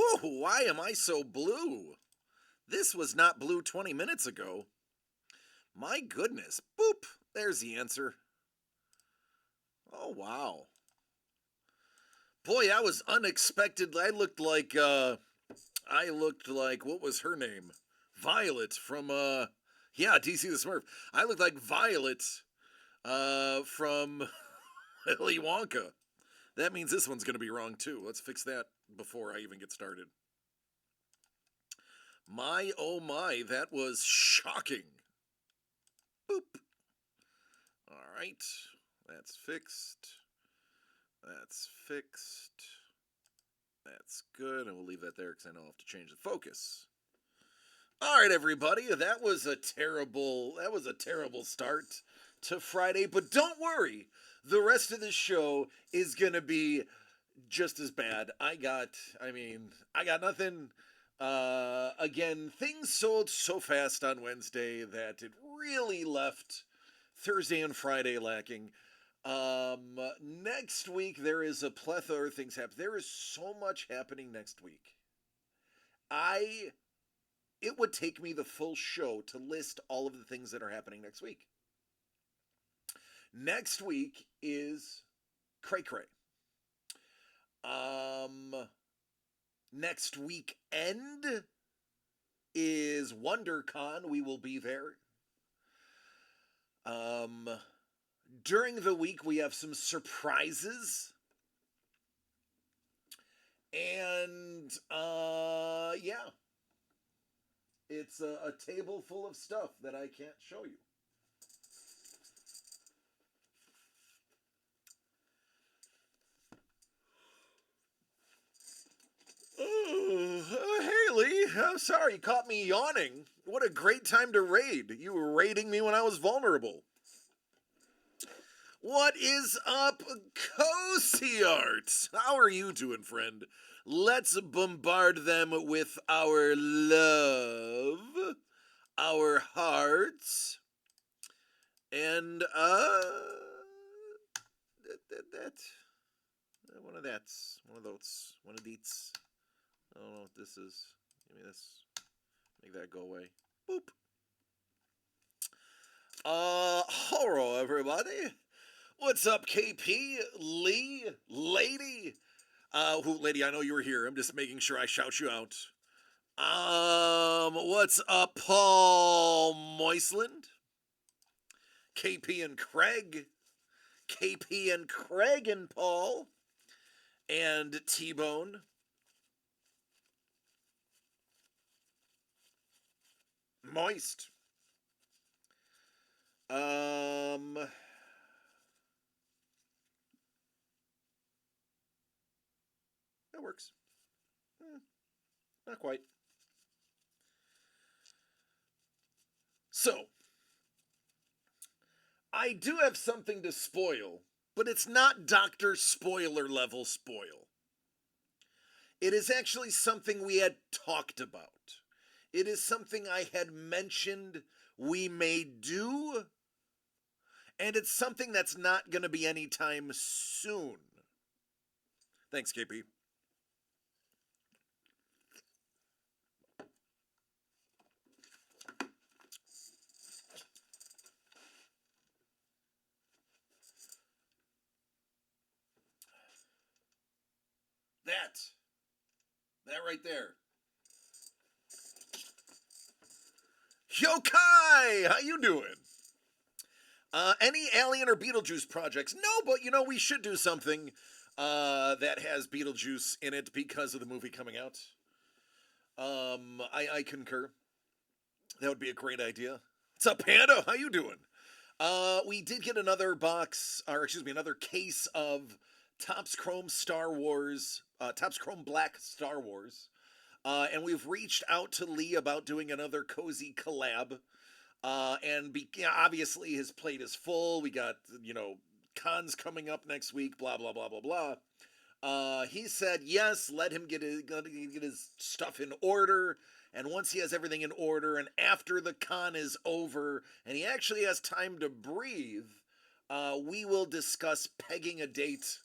Whoa, why am I so blue? This was not blue 20 minutes ago. My goodness. Boop. There's the answer. Oh, wow. Boy, that was unexpected. I looked like what was her name? Violet from yeah, DC the Smurf. I looked like Violet from Willy Wonka. That means this one's going to be wrong too. Let's fix that before I even get started. My oh my, that was shocking. Boop. All right. That's fixed. That's fixed. That's good. And we'll leave that there because I know I'll have to change the focus. All right, everybody. That was a terrible start to Friday, but don't worry. The rest of the show is going to be just as bad. I got nothing. Again, things sold so fast on Wednesday that it really left Thursday and Friday lacking. Next week there is a plethora of things happening. There is so much happening next week. It would take me the full show to list all of the things that are happening next week. Next week is Cray Cray. Next weekend is WonderCon. We will be there. During the week, we have some surprises. And, yeah. It's a table full of stuff that I can't show you. Haley, I'm sorry, you caught me yawning. What a great time to raid. You were raiding me when I was vulnerable. What is up, Cozy Arts? How are you doing, friend? Let's bombard them with our love, our hearts, and, one of these. I don't know what this is. Give me this. Make that go away. Boop. Hello, everybody. What's up, KP, Lee, Lady? Lady, I know you were here. I'm just making sure I shout you out. What's up, Paul Moisland? KP and Craig. KP and Craig and Paul. And T-Bone. Moist. That works. Not quite. So, I do have something to spoil, but it's not Dr. Spoiler level spoil. It is actually something we had talked about. It is something I had mentioned we may do, and it's something that's not going to be anytime soon. Thanks, KP. That right there. Yokai! How you doing? Any Alien or Beetlejuice projects? No, but we should do something that has Beetlejuice in it because of the movie coming out. I concur. That would be a great idea. What's up, Panda? How you doing? We did get another case of Topps Chrome Black Star Wars. And we've reached out to Lee about doing another cozy collab. Obviously his plate is full. We got, cons coming up next week, blah, blah, blah, blah, blah. He said, yes, let him get his stuff in order. And once he has everything in order and after the con is over and he actually has time to breathe, we will discuss pegging a date.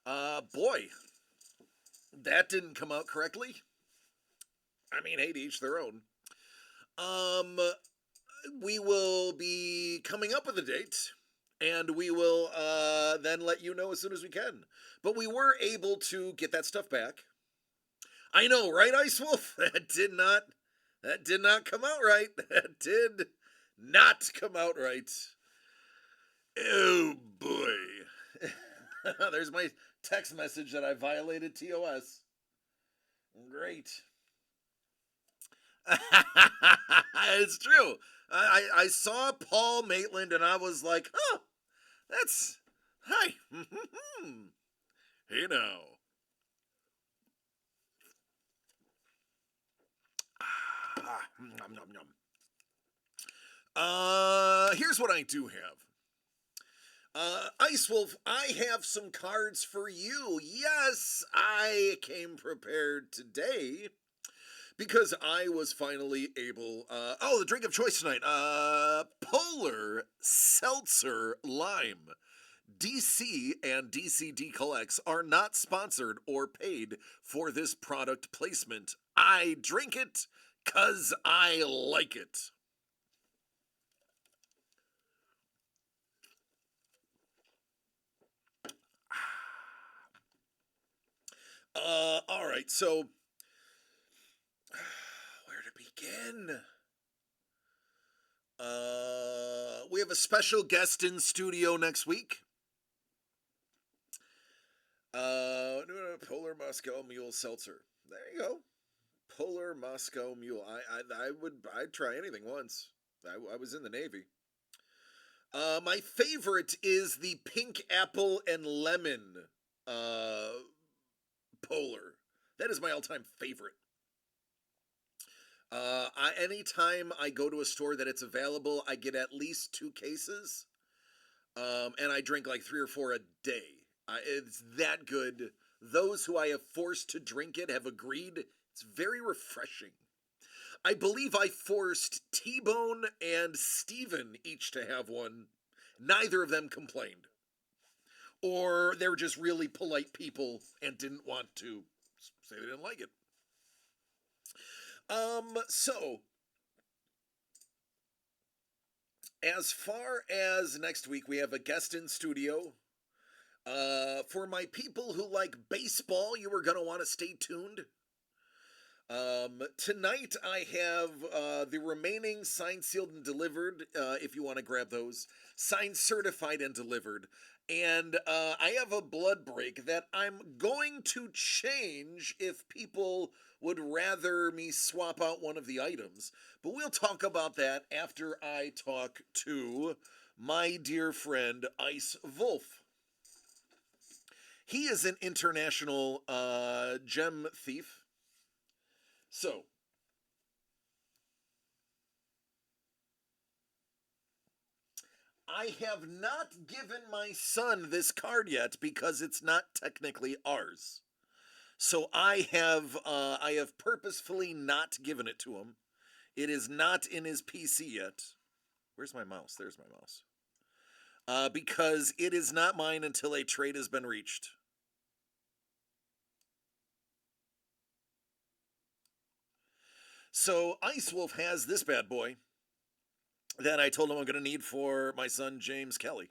Boy, that didn't come out correctly. I mean, hey, to each their own. Um, we will be coming up with a date, and we will then let you know as soon as we can. But we were able to get that stuff back. I know, right, Ice Wolf? That did not come out right. That did not come out right. Oh boy. There's my text message that I violated TOS. Great. It's true. I saw Paul Maitland and I was like, oh, that's hi. Hey now. Nom, nom, nom. Here's what I do have. Ice Wolf, I have some cards for you. Yes, I came prepared today because I was finally able. The drink of choice tonight. Polar Seltzer Lime. DC and DCD Collects are not sponsored or paid for this product placement. I drink it because I like it. All right, so where to begin? We have a special guest in studio next week. Polar Moscow Mule Seltzer. There you go. Polar Moscow Mule. I'd try anything once. I was in the Navy. My favorite is the pink apple and lemon Polar. That is my all-time favorite. Anytime I go to a store that it's available, I get at least 2 cases, and I drink like 3 or 4 a day. It's that good. Those who I have forced to drink it have agreed it's very refreshing. I believe I forced T-Bone and Steven each to have one. Neither of them complained. Or they were just really polite people and didn't want to say they didn't like it. So as far as next week, we have a guest in studio. For my people who like baseball, you are going to want to stay tuned. Tonight I have the remaining signed, sealed, and delivered, if you want to grab those. Signed, certified, and delivered. And I have a blood break that I'm going to change if people would rather me swap out one of the items. But we'll talk about that after I talk to my dear friend Ice Wolf. He is an international gem thief. So, I have not given my son this card yet because it's not technically ours. So I have purposefully not given it to him. It is not in his PC yet. Where's my mouse? There's my mouse. Because it is not mine until a trade has been reached. So Ice Wolf has this bad boy that I told him I'm going to need for my son James Kelly.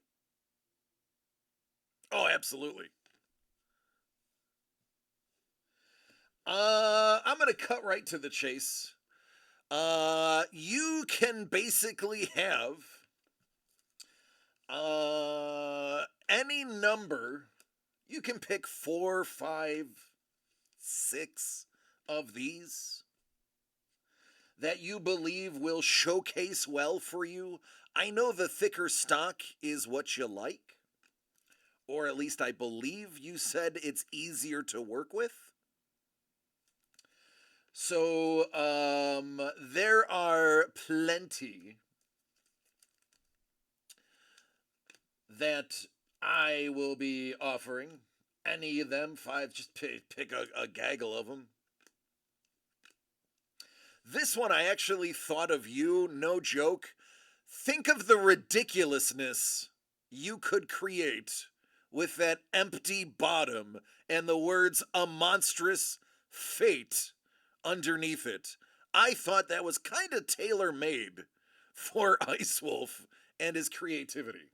Oh, absolutely. I'm going to cut right to the chase. You can basically have any number. You can pick 4, 5, 6 of these that you believe will showcase well for you. I know the thicker stock is what you like, or at least I believe you said it's easier to work with. So there are plenty that I will be offering. Any of them, 5, just pick a gaggle of them. This one I actually thought of you, no joke. Think of the ridiculousness you could create with that empty bottom and the words "a monstrous fate" underneath it. I thought that was kind of tailor-made for Ice Wolf and his creativity.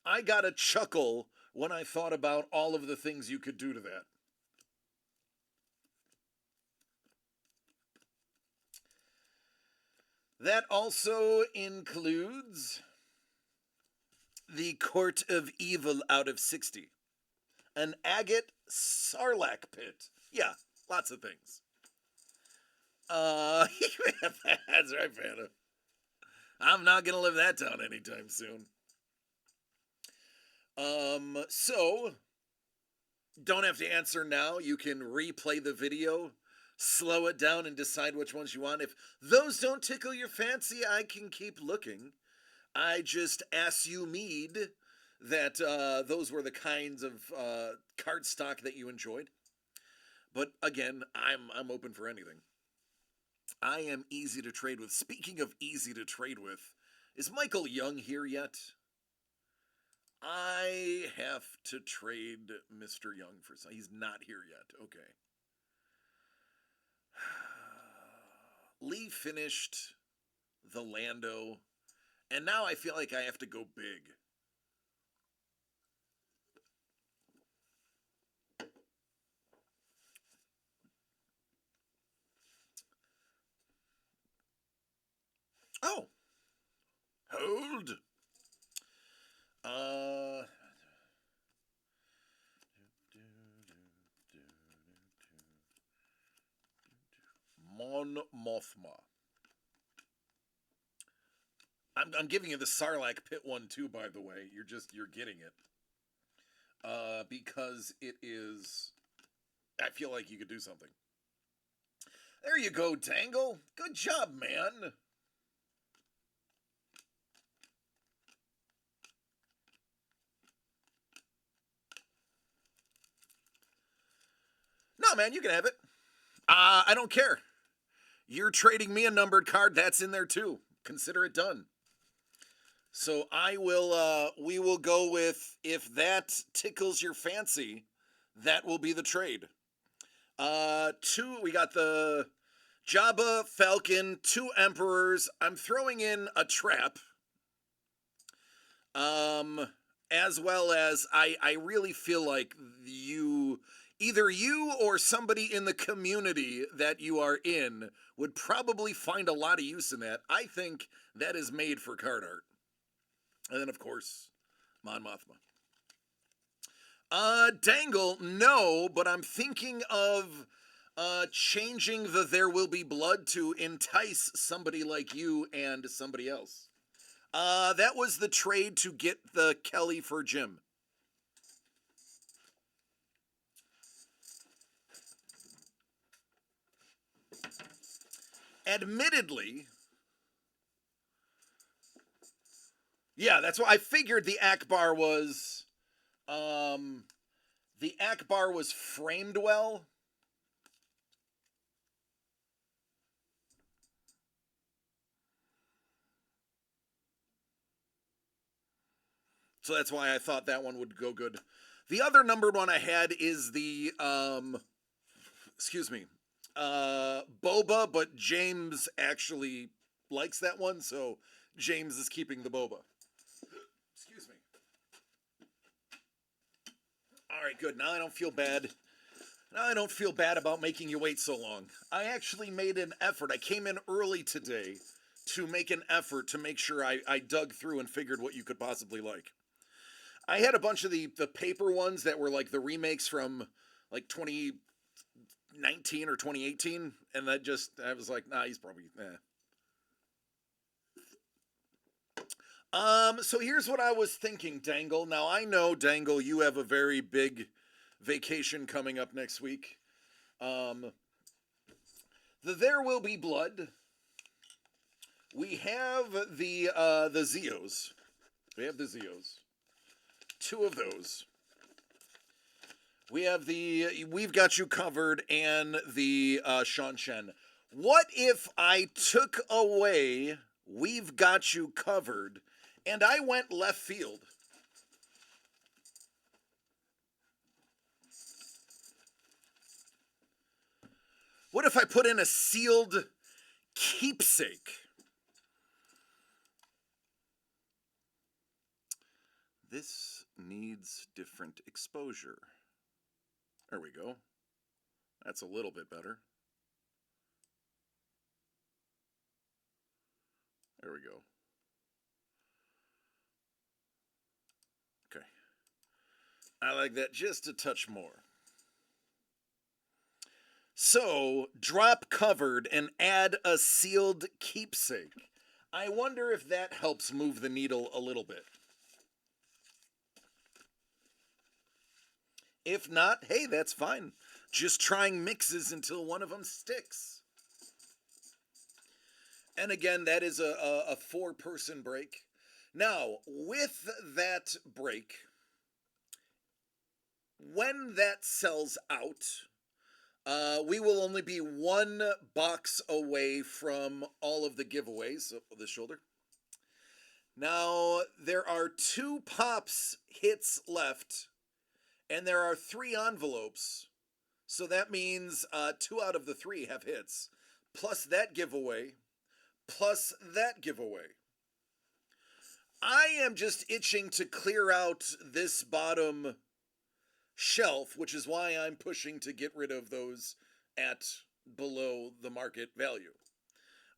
I got a chuckle when I thought about all of the things you could do to that. That also includes the Court of Evil out of 60. An agate sarlacc pit. Yeah, lots of things. That's right, Panda. I'm not gonna live that down anytime soon. So don't have to answer now. You can replay the video, slow it down, and decide which ones you want. If those don't tickle your fancy, I can keep looking. I just assumed that those were the kinds of card stock that you enjoyed. But again, I'm open for anything. I am easy to trade with. Speaking of easy to trade with, is Michael Young here yet? I have to trade Mr. Young for some. He's not here yet. Okay. Lee finished the Lando, and now I feel like I have to go big. Oh. Hold. Mon Mothma. I'm giving you the Sarlacc Pit one too, by the way. You're getting it. Because it is, I feel like you could do something. There you go, Dangle. Good job, man. No, man, you can have it. I don't care. You're trading me a numbered card. That's in there too. Consider it done. So we will go with, if that tickles your fancy, that will be the trade. Two, we got the Jabba, Falcon, 2 Emperors. I'm throwing in a trap. As well as I really feel like either you or somebody in the community that you are in would probably find a lot of use in that. I think that is made for card art. And then, of course, Mon Mothma. Dangle, no, but I'm thinking of changing the There Will Be Blood to entice somebody like you and somebody else. That was the trade to get the Kelly for Jim. Admittedly, yeah, that's why I figured the Akbar was, framed well. So that's why I thought that one would go good. The other numbered one I had is the, Boba, but James actually likes that one, so James is keeping the Boba. Excuse me. All right, good. Now I don't feel bad. Now I don't feel bad about making you wait so long. I actually made an effort. I came in early today to make an effort to make sure I dug through and figured what you could possibly like. I had a bunch of the paper ones that were like the remakes from like 2019 or 2018, and I was like, nah, he's probably, So here's what I was thinking, Dangle. Now I know, Dangle, you have a very big vacation coming up next week. The There Will Be Blood. We have the Zeos. We have the Zeos. 2 of those. We have the We've Got You Covered and the Sean Shen. What if I took away We've Got You Covered and I went left field? What if I put in a sealed keepsake? This needs different exposure. There we go. That's a little bit better. There we go. Okay. I like that just a touch more. So, drop covered and add a sealed keepsake. I wonder if that helps move the needle a little bit. If not, hey, that's fine. Just trying mixes until one of them sticks. And again, that is a 4-person break. Now, with that break, when that sells out, we will only be 1 box away from all of the giveaways of the shoulder. Now, there are 2 pops hits left, and there are 3 envelopes. So that means 2 out of the 3 have hits, plus that giveaway, plus that giveaway. I am just itching to clear out this bottom shelf, which is why I'm pushing to get rid of those at below the market value.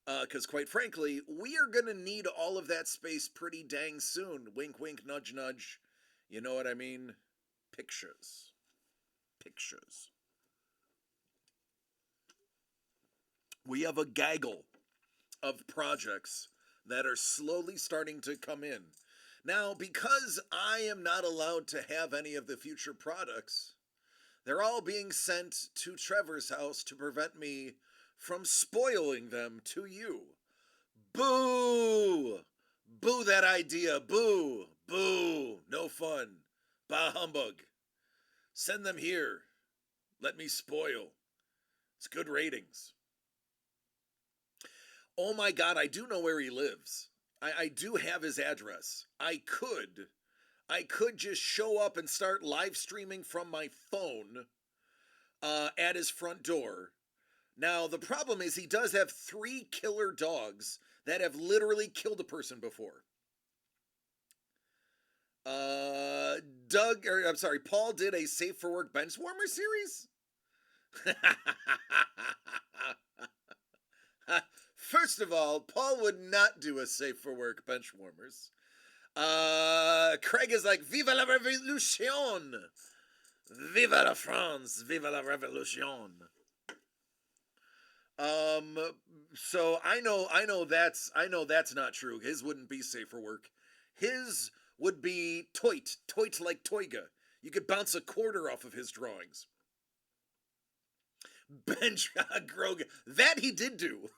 Because quite frankly, we are going to need all of that space pretty dang soon. Wink, wink, nudge, nudge. You know what I mean? Pictures. Pictures. We have a gaggle of projects that are slowly starting to come in. Now, because I am not allowed to have any of the future products, they're all being sent to Trevor's house to prevent me from spoiling them to you. Boo! Boo that idea. Boo! Boo! No fun. Bah humbug. Send them here. Let me spoil. It's good ratings. Oh my God, I do know where he lives. I do have his address. I could just show up and start live streaming from my phone at his front door. Now, the problem is he does have 3 killer dogs that have literally killed a person before. Paul did a Safe for Work bench warmer series? First of all, Paul would not do a Safe for Work bench warmers. Craig is like, Viva la Revolution! Viva la France! Viva la Revolution! So I know that's not true. His wouldn't be Safe for Work. His would be Toit like Toiga. You could bounce a quarter off of his drawings. Bench Grogu. That he did do.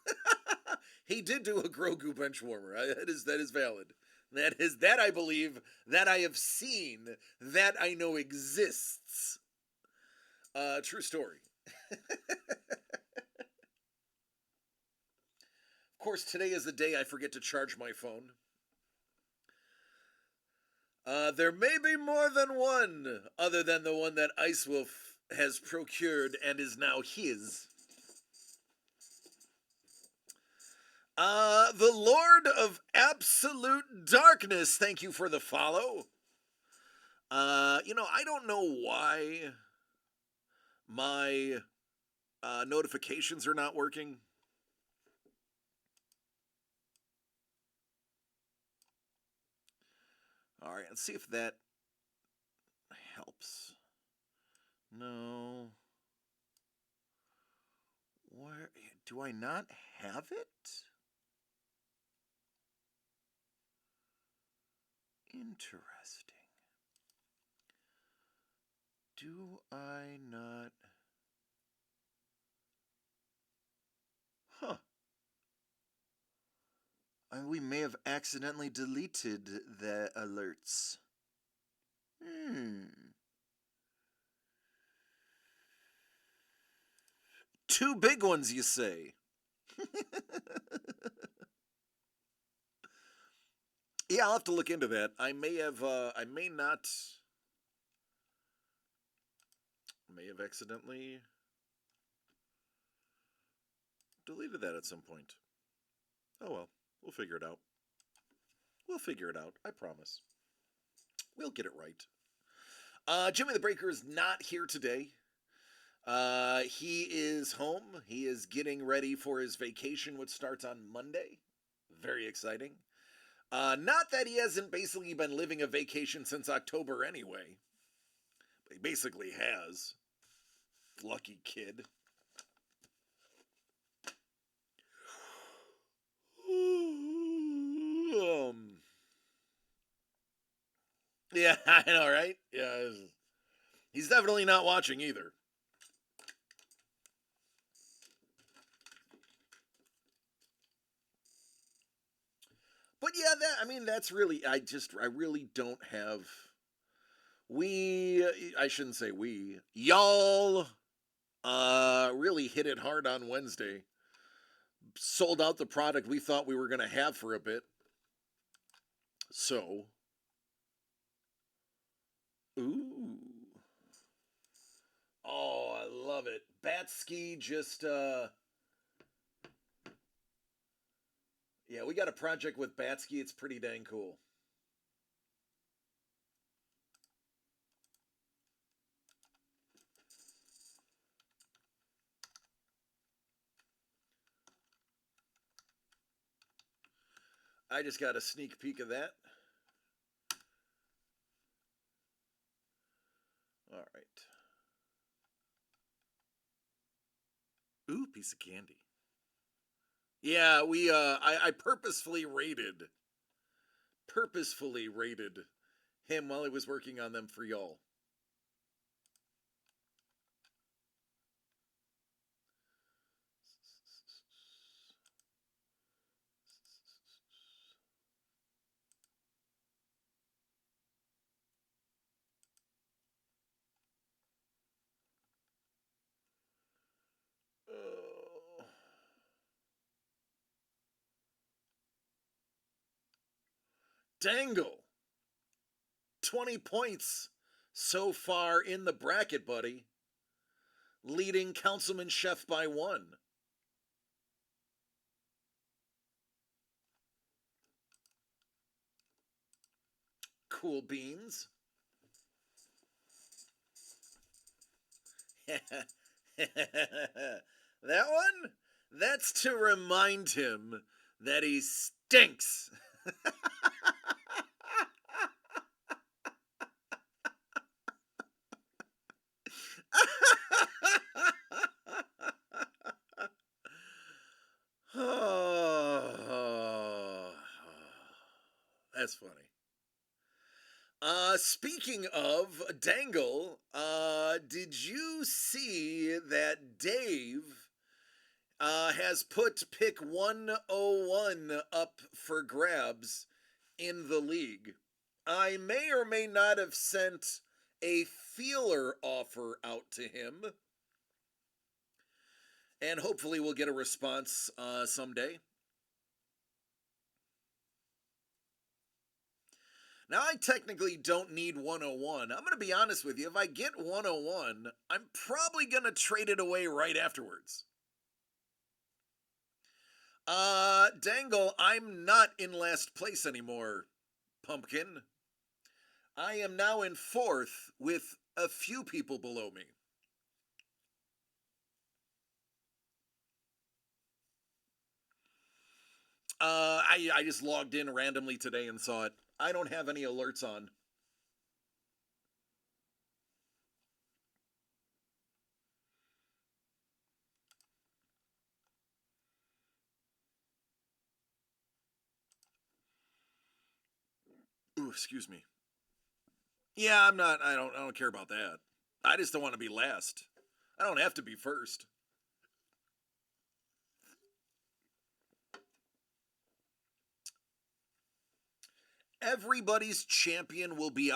He did do a Grogu bench warmer. That is valid. That I believe, that I have seen, that I know exists. True story. Of course, today is the day I forget to charge my phone. There may be more than one, other than the one that Ice Wolf has procured and is now his. The Lord of Absolute Darkness, thank you for the follow. I don't know why my notifications are not working. All right, let's see if that helps. No. Where do I not have it? Interesting. Do I not? Huh. We may have accidentally deleted the alerts. 2 big ones, you say? Yeah, I'll have to look into that. I may have accidentally. deleted that at some point. Oh well, we'll figure it out. We'll figure it out, I promise. We'll get it right. Jimmy the Breaker is not here today. He is home. He is getting ready for his vacation, which starts on Monday. Very exciting. Not that he hasn't basically been living a vacation since October anyway. But he basically has. Lucky kid. Yeah, I know, right? Yeah, he's definitely not watching either. But yeah, that's really, I really don't have. I shouldn't say we, y'all, really hit it hard on Wednesday. Sold out the product we thought we were going to have for a bit. So, ooh. Oh, I love it. Batsky just, yeah, we got a project with Batsky. It's pretty dang cool. I just got a sneak peek of that. All right. Ooh, piece of candy. Yeah, I purposefully raided him while he was working on them for y'all. Dangle. 20 points so far in the bracket, buddy. Leading Councilman Chef by 1. Cool beans. That one? That's to remind him that he stinks. Oh, that's funny. Speaking of Dangle, did you see that Dave has put pick 101 up for grabs in the league? I may or may not have sent a feeler offer out to him, and hopefully we'll get a response someday. Now, I technically don't need 101. I'm going to be honest with you. If I get 101, I'm probably going to trade it away right afterwards. Dangle, I'm not in last place anymore, Pumpkin. I am now in 4th with a few people below me. I just logged in randomly today and saw it. I don't have any alerts on. Ooh, excuse me. Yeah, I'm not. I don't care about that. I just don't want to be last. I don't have to be first. Everybody's champion will be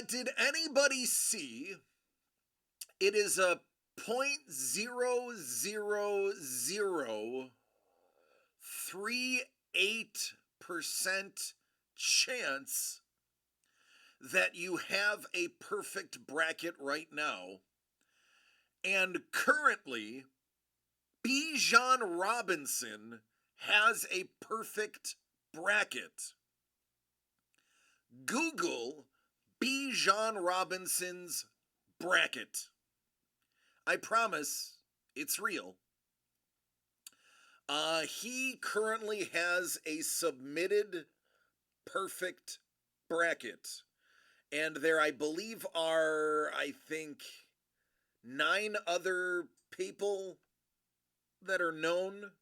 did anybody see it is a 0.0038% chance that you have a perfect bracket right now. And currently, Bijan Robinson has a perfect bracket. Google Bijan Robinson's bracket. I promise it's real. He currently has a submitted perfect bracket. And there, I believe, are, 9 other people that are known.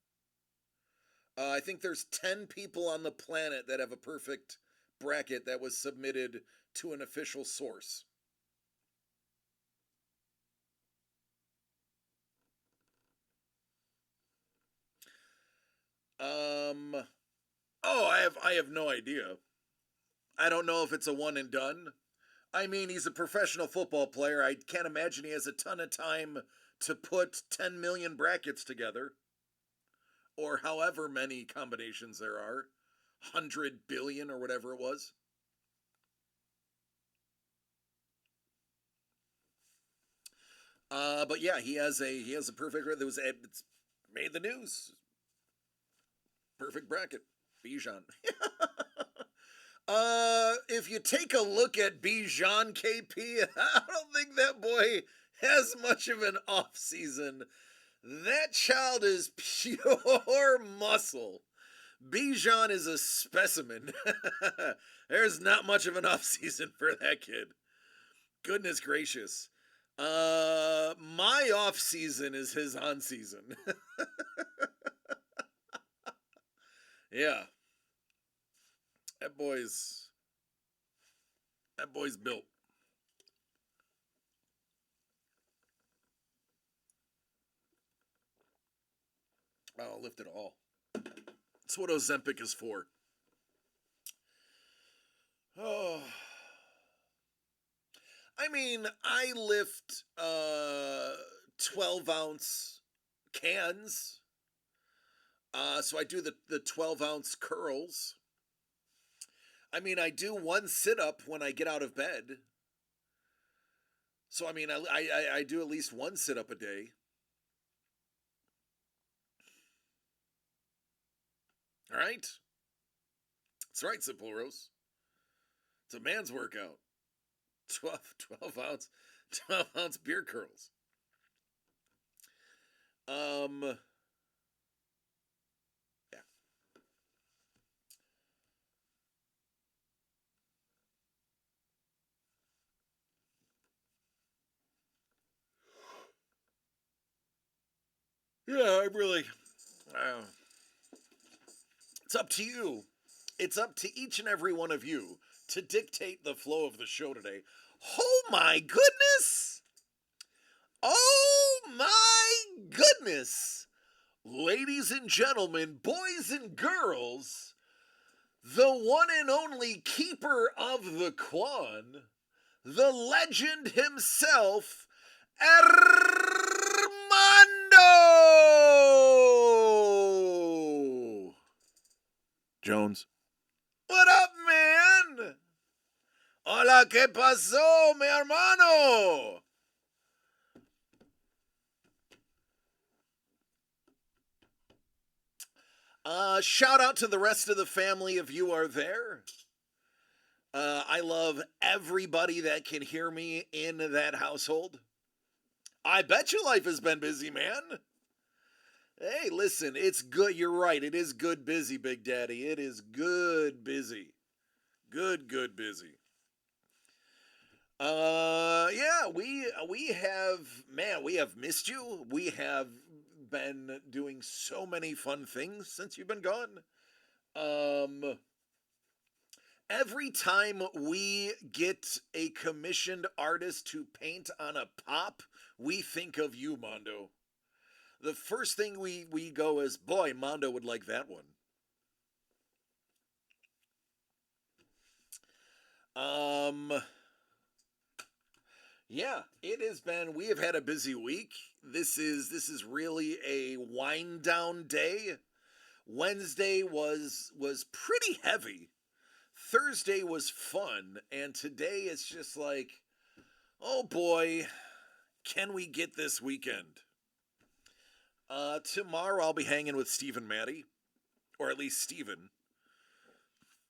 I think there's 10 people on the planet that have a perfect bracket that was submitted to an official source. I have no idea. I don't know if it's a one and done. I mean, he's a professional football player. I can't imagine he has a ton of time to put 10 million brackets together. Or however many combinations there are. 100 billion or whatever it was. But yeah, he has a perfect. It's made the news. Perfect bracket, Bijan. If you take a look at Bijan KP, I don't think that boy has much of an off season. That child is pure muscle. Bijan is a specimen. There's not much of an off season for that kid. Goodness gracious. My off season is his on season. Yeah. That boy's built. I'll lift it all. That's what Ozempic is for. Oh. I mean, I lift 12-ounce cans. So I do the 12-ounce curls. I mean, I do one sit-up when I get out of bed. So, I mean, I do at least one sit-up a day. All right? That's right, Simple Rose. It's a man's workout. 12 ounce beer curls. Yeah. Yeah, I really. It's up to you. It's up to each and every one of you to dictate the flow of the show today. Oh my goodness! Oh my goodness! Ladies and gentlemen, boys and girls, the one and only keeper of the Quan, the legend himself, Armando Jones. What up, man? Hola, ¿qué pasó, mi hermano? Shout out to the rest of the family if you are there. I love everybody that can hear me in that household. I bet your life has been busy, man. Hey, listen, it's good. You're right. It is good busy, Big Daddy. It is good busy. Good busy. Yeah, we have, man, we have missed you. We have been doing so many fun things since you've been gone. Every time we get a commissioned artist to paint on a pop, we think of you, Mondo. The first thing we go is, boy, Mondo would like that one. Yeah, it has been. We have had a busy week. This is really a wind down day. Wednesday was pretty heavy. Thursday was fun, and today it's just like, oh boy, can we get this weekend? Tomorrow I'll be hanging with Steve and Maddie, or at least Steven.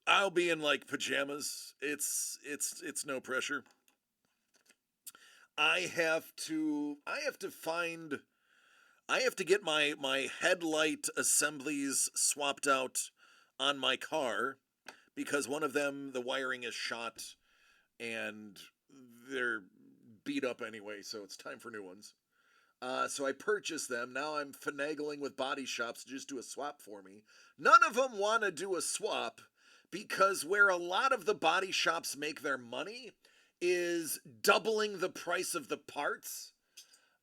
I'll be in like pajamas. It's no pressure. I have to get my headlight assemblies swapped out on my car because one of them the wiring is shot and they're beat up anyway, so it's time for new ones. So I purchased them. Now I'm finagling with body shops to just do a swap for me. None of them want to do a swap because where a lot of the body shops make their money is doubling the price of the parts,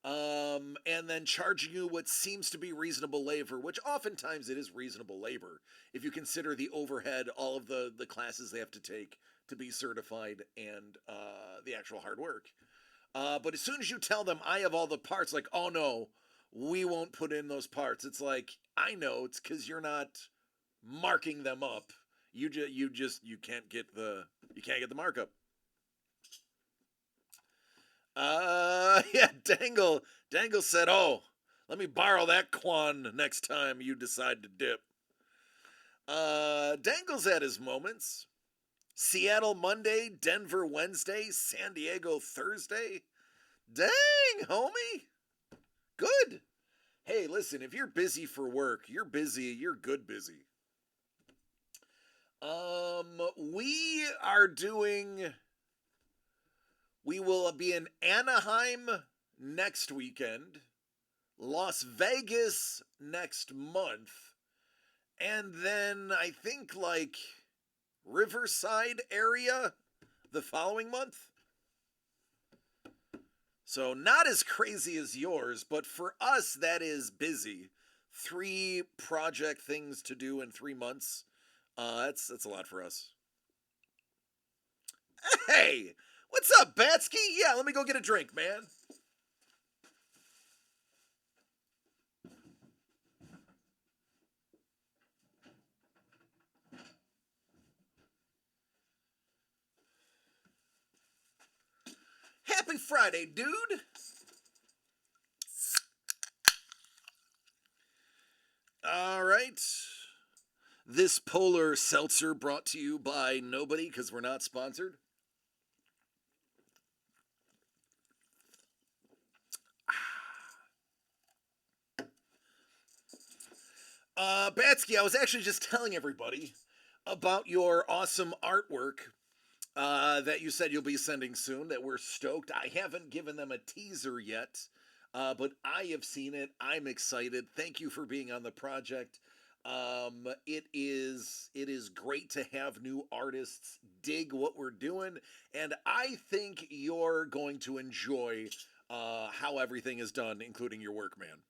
and then charging you what seems to be reasonable labor, which oftentimes it is reasonable labor if you consider the overhead, all of the classes they have to take to be certified, and the actual hard work. But as soon as you tell them I have all the parts, like, oh no, we won't put in those parts. It's like, I know, it's because you're not marking them up. You can't get the markup. Yeah, Dangle said, oh, let me borrow that Quan next time you decide to dip. Dangle's at his moments. Seattle Monday, Denver Wednesday, San Diego Thursday. Dang, homie. Good. Hey, listen, if you're busy for work, you're busy, you're good busy. We are doing we will be in Anaheim next weekend, Las Vegas next month, and then I think like Riverside area the following month. So not as crazy as yours, but for us that is busy. 3 project things to do in 3 months. That's a lot for us. Hey, what's up, Batsky? Yeah, let me go get a drink, man. Happy Friday, dude. All right. This polar seltzer brought to you by nobody because we're not sponsored. Batsky, I was actually just telling everybody about your awesome artwork that you said you'll be sending soon, that we're stoked. I haven't given them a teaser yet, but I have seen it. I'm excited. Thank you for being on the project. It is great to have new artists dig what we're doing, and I think you're going to enjoy how everything is done, including your work, man.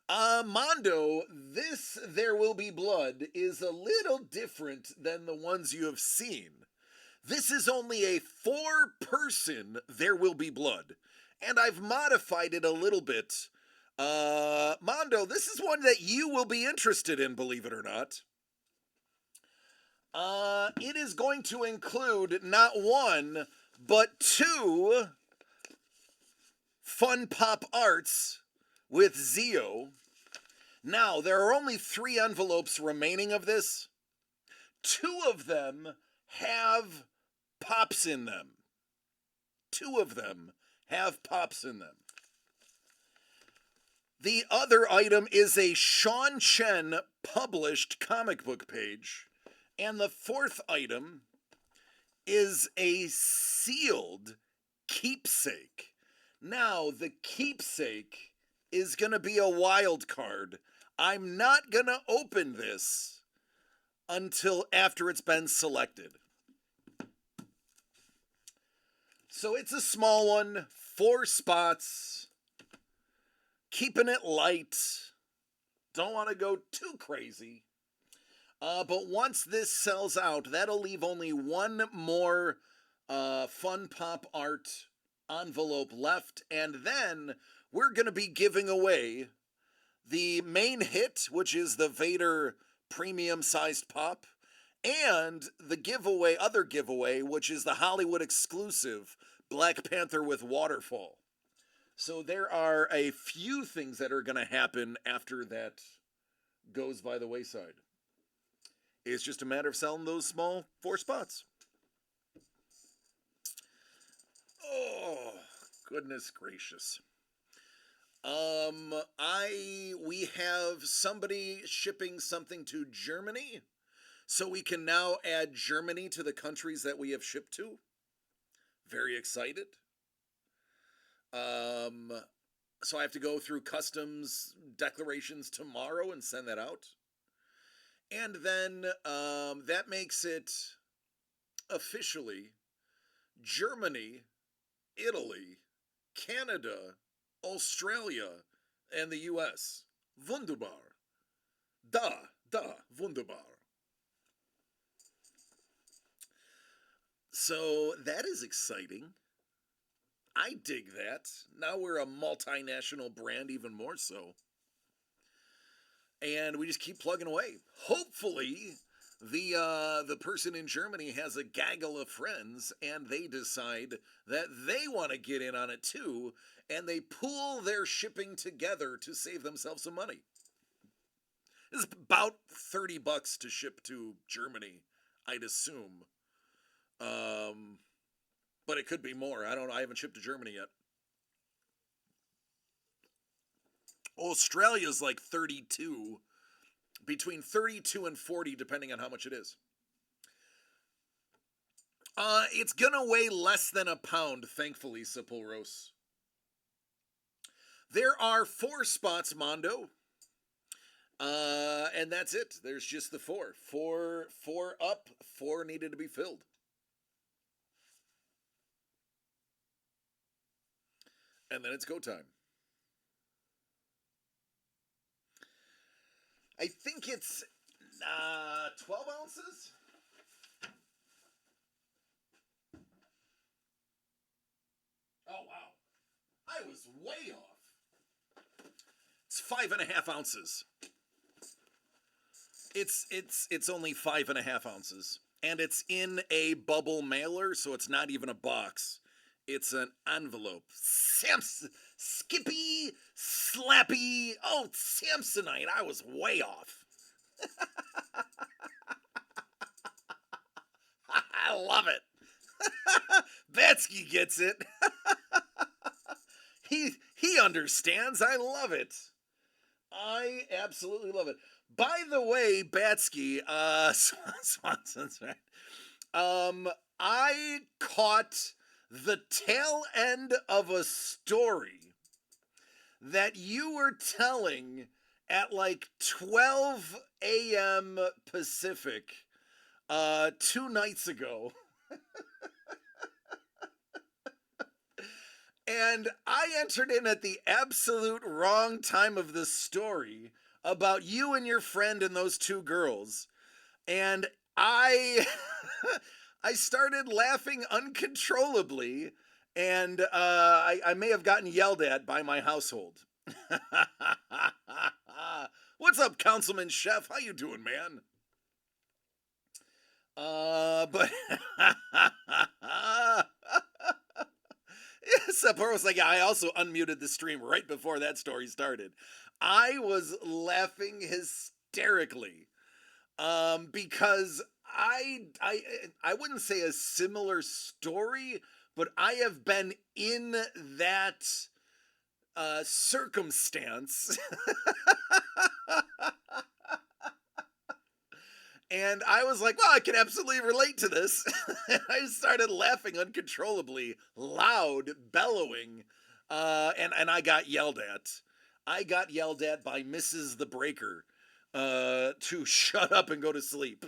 Mondo, this There Will Be Blood is a little different than the ones you have seen. This is only a 4-person There Will Be Blood, and I've modified it a little bit. Mondo, this is one that you will be interested in, believe it or not. It is going to include not one, but 2 fun pop arts with Zio. Now, there are only 3 envelopes remaining of this. 2 of them have pops in them. 2 of them have pops in them. The other item is a Sean Chen published comic book page. And the 4th item is a sealed keepsake. Now, the keepsake is going to be a wild card. I'm not going to open this until after it's been selected. So it's a small one, 4 spots, keeping it light. Don't want to go too crazy. But once this sells out, that'll leave only 1 more Fun Pop Art envelope left, and then we're going to be giving away the main hit, which is the Vader premium sized pop, and the other giveaway, which is the Hollywood exclusive Black Panther with Waterfall. So there are a few things that are going to happen after that goes by the wayside. It's just a matter of selling those small 4 spots. Oh, goodness gracious. We have somebody shipping something to Germany, so we can now add Germany to the countries that we have shipped to. Very excited. So I have to go through customs declarations tomorrow and send that out. And then that makes it officially Germany, Italy, Canada, Australia, and the US. Wunderbar. Wunderbar. So that is exciting. I dig that. Now we're a multinational brand, even more so. And we just keep plugging away. Hopefully, the person in Germany has a gaggle of friends, and they decide that they want to get in on it too, and they pool their shipping together to save themselves some money. It's about $30 to ship to Germany, I'd assume. But it could be more. I don't know. I haven't shipped to Germany yet. Australia's like 32, between 32 and 40, depending on how much it is. It's gonna weigh less than a pound, thankfully, Sepulros. There are 4 spots, Mondo. And that's it. There's just the 4. Four up, 4 needed to be filled. And then it's go time. I think it's 12 ounces. Oh wow, I was way off. It's 5.5 ounces. It's only 5.5 ounces, and it's in a bubble mailer, so it's not even a box. It's an envelope. Skippy, slappy. Oh, Samsonite. I was way off. I love it. Batsky gets it. He understands. I love it. I absolutely love it. By the way, Batsky, Swanson's right. I caught the tail end of a story that you were telling at like 12 a.m. Pacific 2 nights ago. And I entered in at the absolute wrong time of the story about you and your friend and those 2 girls. And I I started laughing uncontrollably, and I may have gotten yelled at by my household. What's up, Councilman Chef? How you doing, man? But Sapporo was like, yeah, I also unmuted the stream right before that story started. I was laughing hysterically because I wouldn't say a similar story, but I have been in that circumstance. And I was like, well, I can absolutely relate to this. I started laughing uncontrollably, loud, bellowing, and I got yelled at. I got yelled at by Mrs. the Breaker to shut up and go to sleep.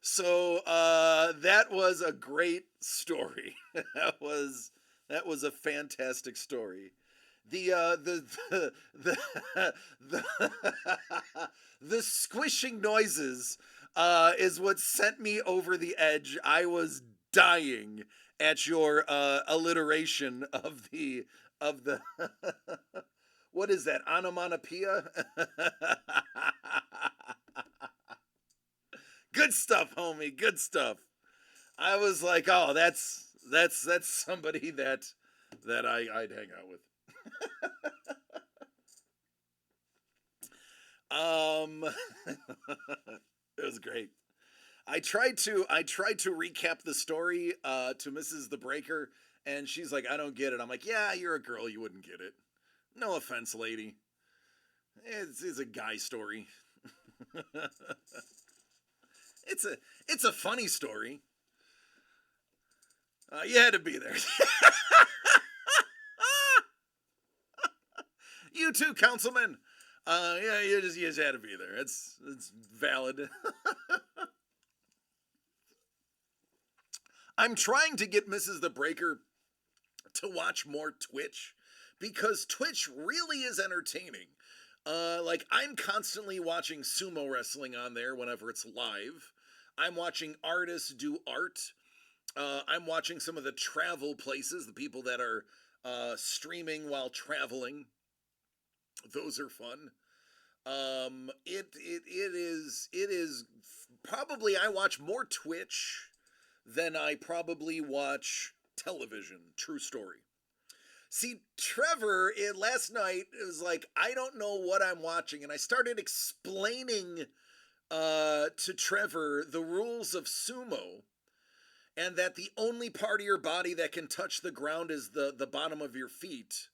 So that was a great story. that was a fantastic story. The squishing noises is what sent me over the edge. I was dying at your alliteration of the what is that, onomatopoeia? Good stuff, homie. Good stuff. I was like, oh, That's somebody that I'd hang out with. It was great. I tried to recap the story to Mrs. the Breaker, and she's like, "I don't get it." I'm like, "Yeah, you're a girl, you wouldn't get it. No offense, lady. It's a guy story. It's a funny story. You had to be there. You too, councilman. Yeah, you just had to be there. It's valid. I'm trying to get Mrs. the Breaker to watch more Twitch because Twitch really is entertaining. Like I'm constantly watching sumo wrestling on there whenever it's live. I'm watching artists do art. I'm watching some of the travel places, the people that are streaming while traveling. Those are fun. It is probably I watch more Twitch than I probably watch television. True story. See, Trevor, last night it was like I don't know what I'm watching, and I started explaining to Trevor the rules of sumo, and that the only part of your body that can touch the ground is the bottom of your feet.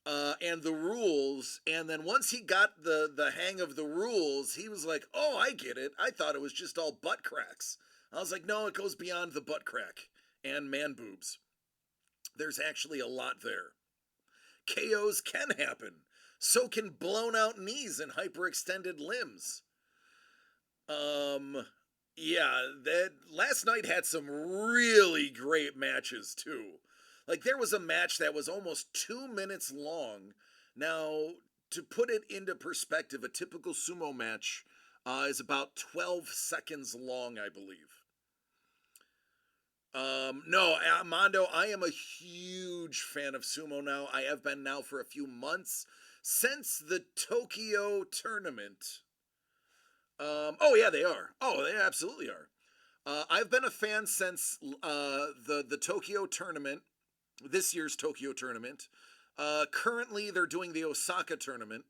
And the rules, and then once he got the hang of the rules, he was like, "Oh, I get it. I thought it was just all butt cracks." I was like, "No, it goes beyond the butt crack and man boobs. There's actually a lot there. KOs can happen. So can blown out knees and hyperextended limbs." Um, yeah, that last night had some really great matches too. Like there was a match that was almost 2 minutes long. Now, to put it into perspective, a typical sumo match is about 12 seconds long, I believe. No, Mondo, I am a huge fan of sumo now. I have been now for a few months since the Tokyo tournament. Oh yeah, they are. Oh, they absolutely are. I've been a fan since the Tokyo tournament, this year's Tokyo tournament. Currently, they're doing the Osaka tournament.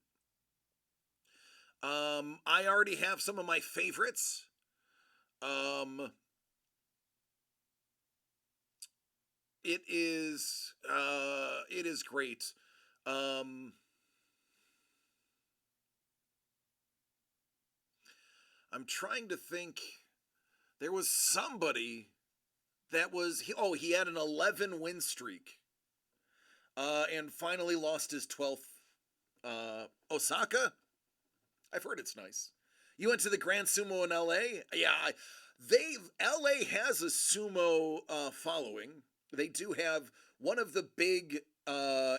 I already have some of my favorites. Um, it is great. Um, I'm trying to think. There was somebody that was he had an 11 win streak, and finally lost his 12th. Osaka. I've heard it's nice. You went to the Grand Sumo in L.A. Yeah, L.A. has a sumo following. They do have one of the big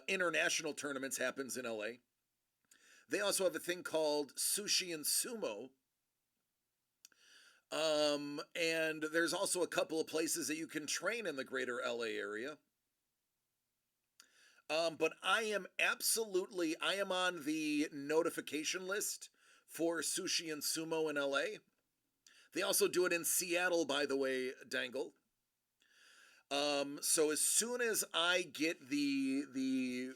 international tournaments happens in L.A. They also have a thing called Sushi and Sumo. And there's also a couple of places that you can train in the greater LA area. But I am on the notification list for Sushi and Sumo in LA. They also do it in Seattle, by the way, Dangle. So as soon as I get the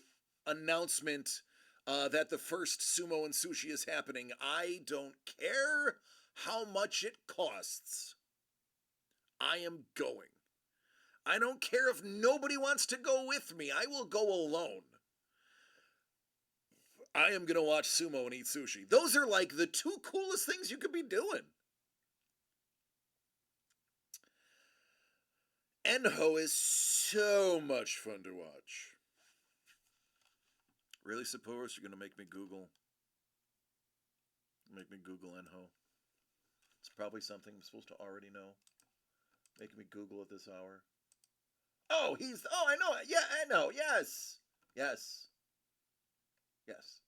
announcement that the first sumo and sushi is happening, I don't care how much it costs. I am going. I don't care if nobody wants to go with me. I will go alone. I am going to watch sumo and eat sushi. Those are like the two coolest things you could be doing. Enho is so much fun to watch. Really suppose you're going to make me Google Enho. It's probably something I'm supposed to already know. Making me Google at this hour. Oh, I know. Yeah, I know. Yes. Yes. Yes.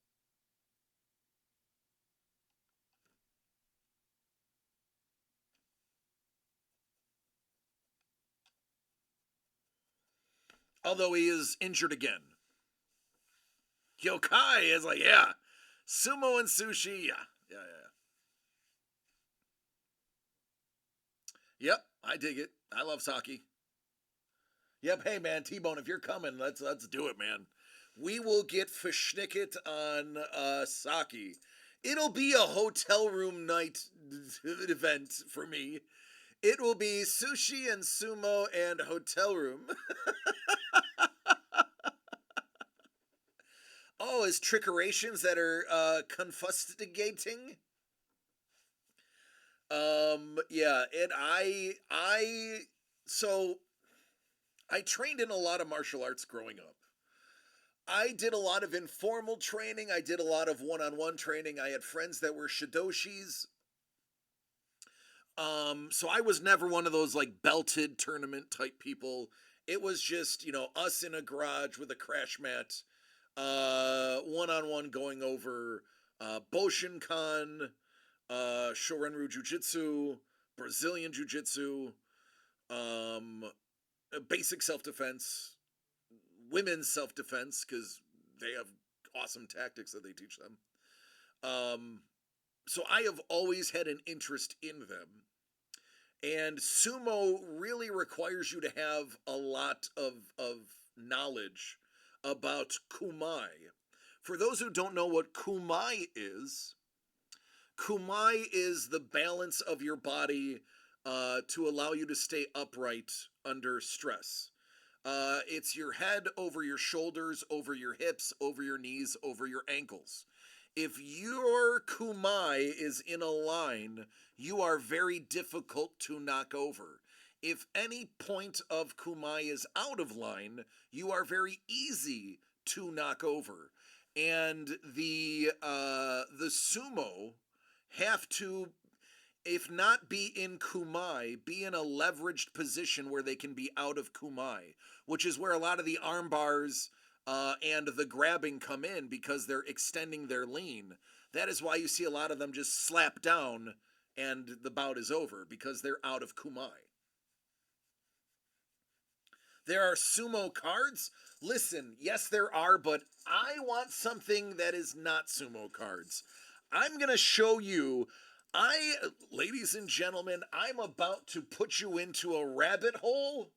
Although he is injured again. Yokai is like, yeah. Sumo and sushi, yeah. Yeah, yeah. Yep, I dig it. I love sake. Yep. Hey, man, T-Bone, if you're coming, let's do it, man. We will get fishnicket on Saki. It'll be a hotel room night event for me. It will be sushi and sumo and hotel room. Oh, is trickerations that are confustigating? Yeah, and so I trained in a lot of martial arts growing up. I did a lot of informal training. I did a lot of one-on-one training. I had friends that were shidoshis. So I was never one of those like belted tournament type people. It was just, us in a garage with a crash mat, one-on-one going over Boshinkan, Shorenru Jiu-Jitsu, Brazilian Jiu-Jitsu, um, basic self-defense, women's self-defense, because they have awesome tactics that they teach them. So I have always had an interest in them. And sumo really requires you to have a lot of knowledge about kumai. For those who don't know what kumai is the balance of your body to allow you to stay upright under stress. It's your head over your shoulders, over your hips, over your knees, over your ankles. If your kumai is in a line, you are very difficult to knock over. If any point of kumai is out of line, you are very easy to knock over. And the sumo have to, if not be in kumai, be in a leveraged position where they can be out of kumai, which is where a lot of the arm bars and the grabbing come in because they're extending their lean. That is why you see a lot of them just slap down and the bout is over because they're out of kumai. There are sumo cards. Listen, yes, there are, but I want something that is not sumo cards. I'm going to show you. Ladies and gentlemen, I'm about to put you into a rabbit hole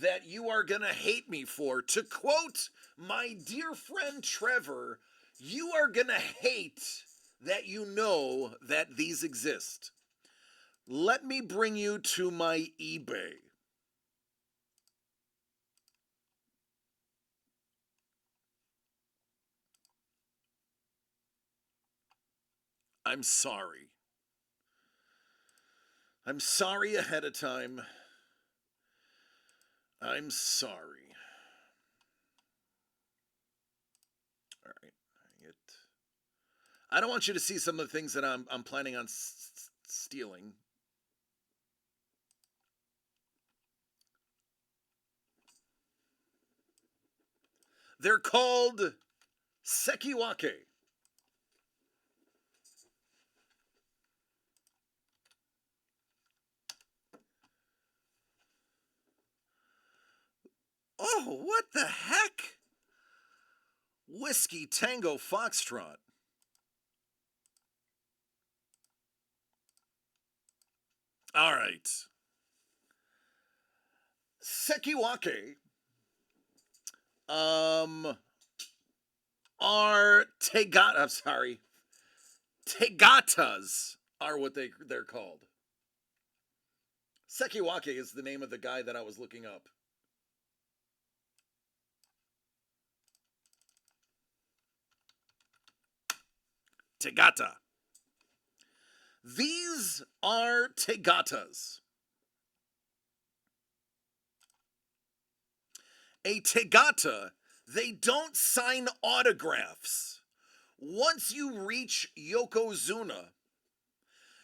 that you are going to hate me for. To quote my dear friend Trevor, you are going to hate that you know that these exist. Let me bring you to my eBay. I'm sorry. I'm sorry ahead of time. I'm sorry. All right. I don't want you to see some of the things that I'm planning on stealing. They're called sekiwake. Oh, what the heck? Whiskey Tango Foxtrot. All right. Sekiwake are tegata. I'm sorry. Tegatas are what they're called. Sekiwake is the name of the guy that I was looking up. Tegata. These are tegatas. A tegata, they don't sign autographs. Once you reach Yokozuna,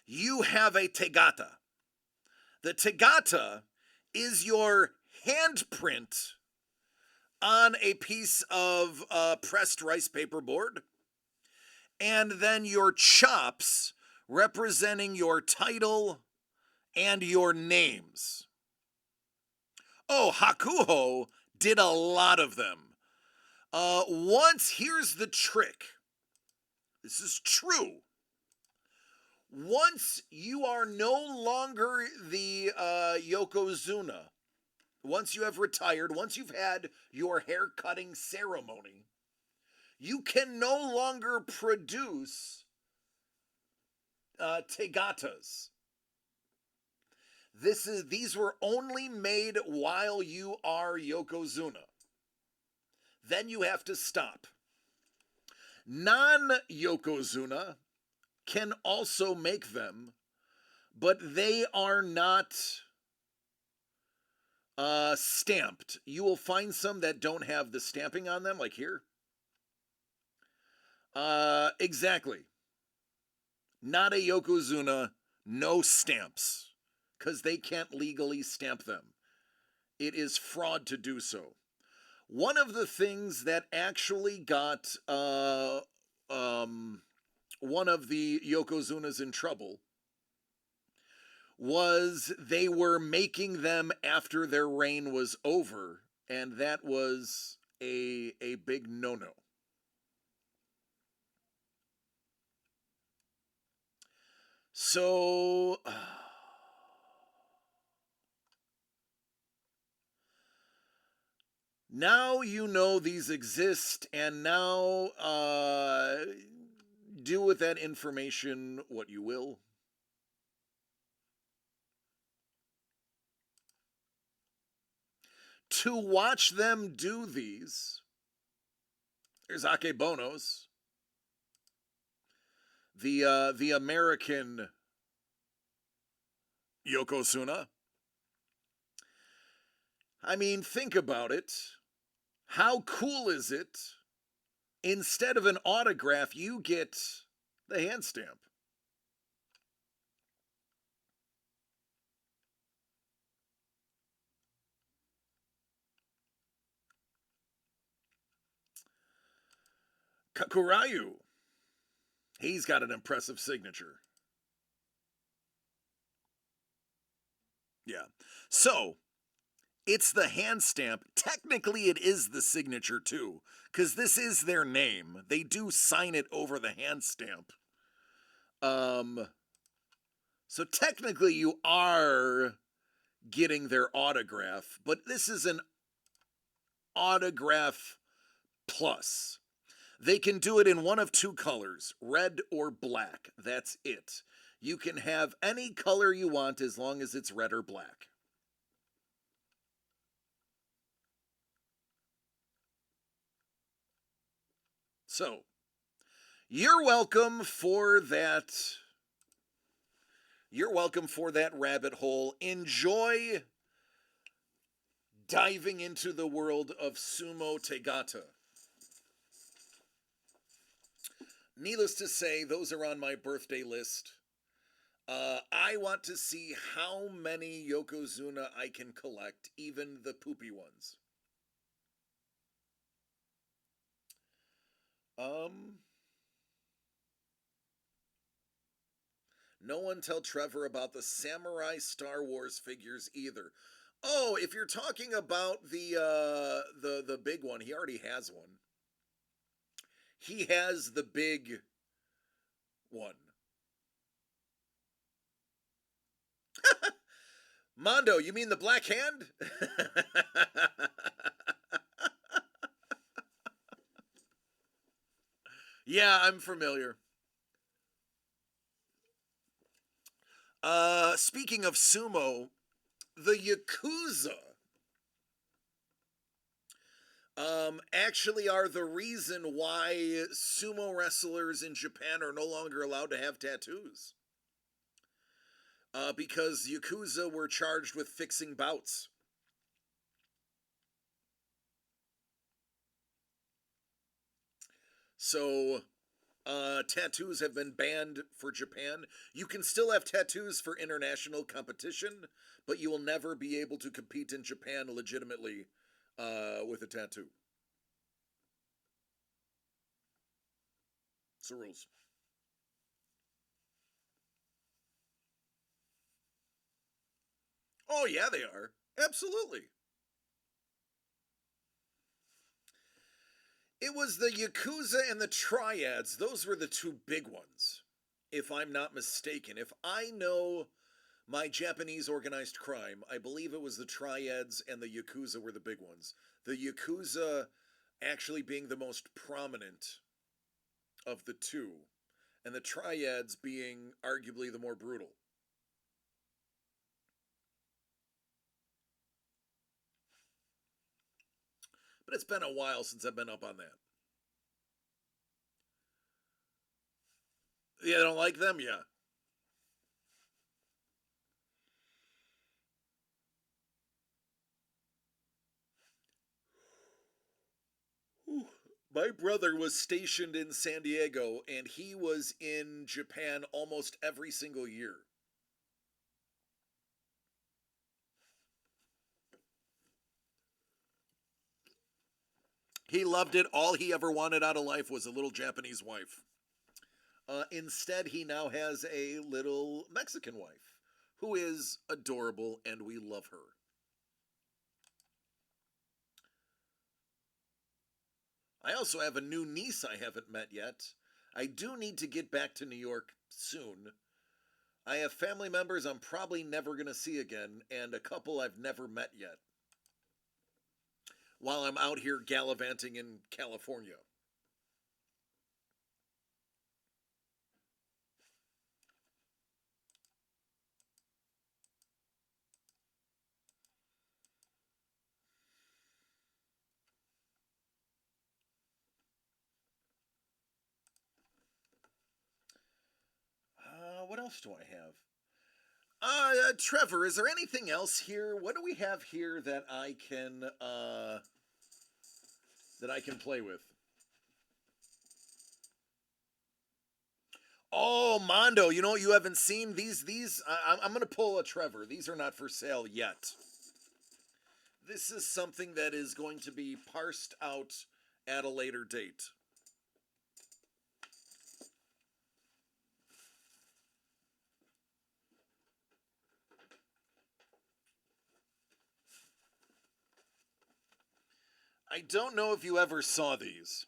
you have a tegata. The tegata is your handprint on a piece of pressed rice paper board, and then your chops representing your title and your names. Oh, Hakuho did a lot of them. Here's the trick. This is true. Once you are no longer the Yokozuna, once you have retired, once you've had your hair cutting ceremony, you can no longer produce Tegatas. These were only made while you are Yokozuna. Then you have to stop. Non-Yokozuna can also make them, but they are not stamped. You will find some that don't have the stamping on them, like here. Exactly. Not a Yokozuna, no stamps, because they can't legally stamp them. It is fraud to do so. One of the things that actually got one of the Yokozunas in trouble was they were making them after their reign was over, and that was a big no-no. So now you know these exist, and now do with that information what you will. To watch them do these, there's Akebonos, the American Yokozuna. I mean, think about it. How cool is it? Instead of an autograph, you get the hand stamp. Kakurayu. He's got an impressive signature. Yeah. So, it's the hand stamp. Technically, it is the signature, too, because this is their name. They do sign it over the hand stamp. So technically, you are getting their autograph, but this is an autograph plus. They can do it in one of two colors, red or black. That's it. You can have any color you want as long as it's red or black. So, you're welcome for that. You're welcome for that rabbit hole. Enjoy diving into the world of Sumo Tegata. Needless to say, those are on my birthday list. I want to see how many Yokozuna I can collect, even the poopy ones. No one tell Trevor about the Samurai Star Wars figures either. Oh, if you're talking about the big one, he already has one. He has the big one. Mondo, you mean the Black Hand? Yeah, I'm familiar. Speaking of sumo, the Yakuza actually are the reason why sumo wrestlers in Japan are no longer allowed to have tattoos. Because Yakuza were charged with fixing bouts. So, tattoos have been banned for Japan. You can still have tattoos for international competition, but you will never be able to compete in Japan legitimately with a tattoo. It's the rules. Oh, yeah, they are. Absolutely. It was the Yakuza and the Triads. Those were the two big ones, if I'm not mistaken. If I know My Japanese organized crime, I believe it was the Triads and the Yakuza were the big ones. The Yakuza actually being the most prominent of the two, and the Triads being arguably the more brutal. But it's been a while since I've been up on that. Yeah, I don't like them? Yeah. My brother was stationed in San Diego and he was in Japan almost every single year. He loved it. All he ever wanted out of life was a little Japanese wife. Instead, he now has a little Mexican wife who is adorable and we love her. I also have a new niece I haven't met yet. I do need to get back to New York soon. I have family members I'm probably never going to see again, and a couple I've never met yet while I'm out here gallivanting in California. What else do I have? Trevor, is there anything else here? What do we have here that I can play with? Oh, Mondo, you know what you haven't seen? I'm going to pull a Trevor. These are not for sale yet. This is something that is going to be parsed out at a later date. I don't know if you ever saw these.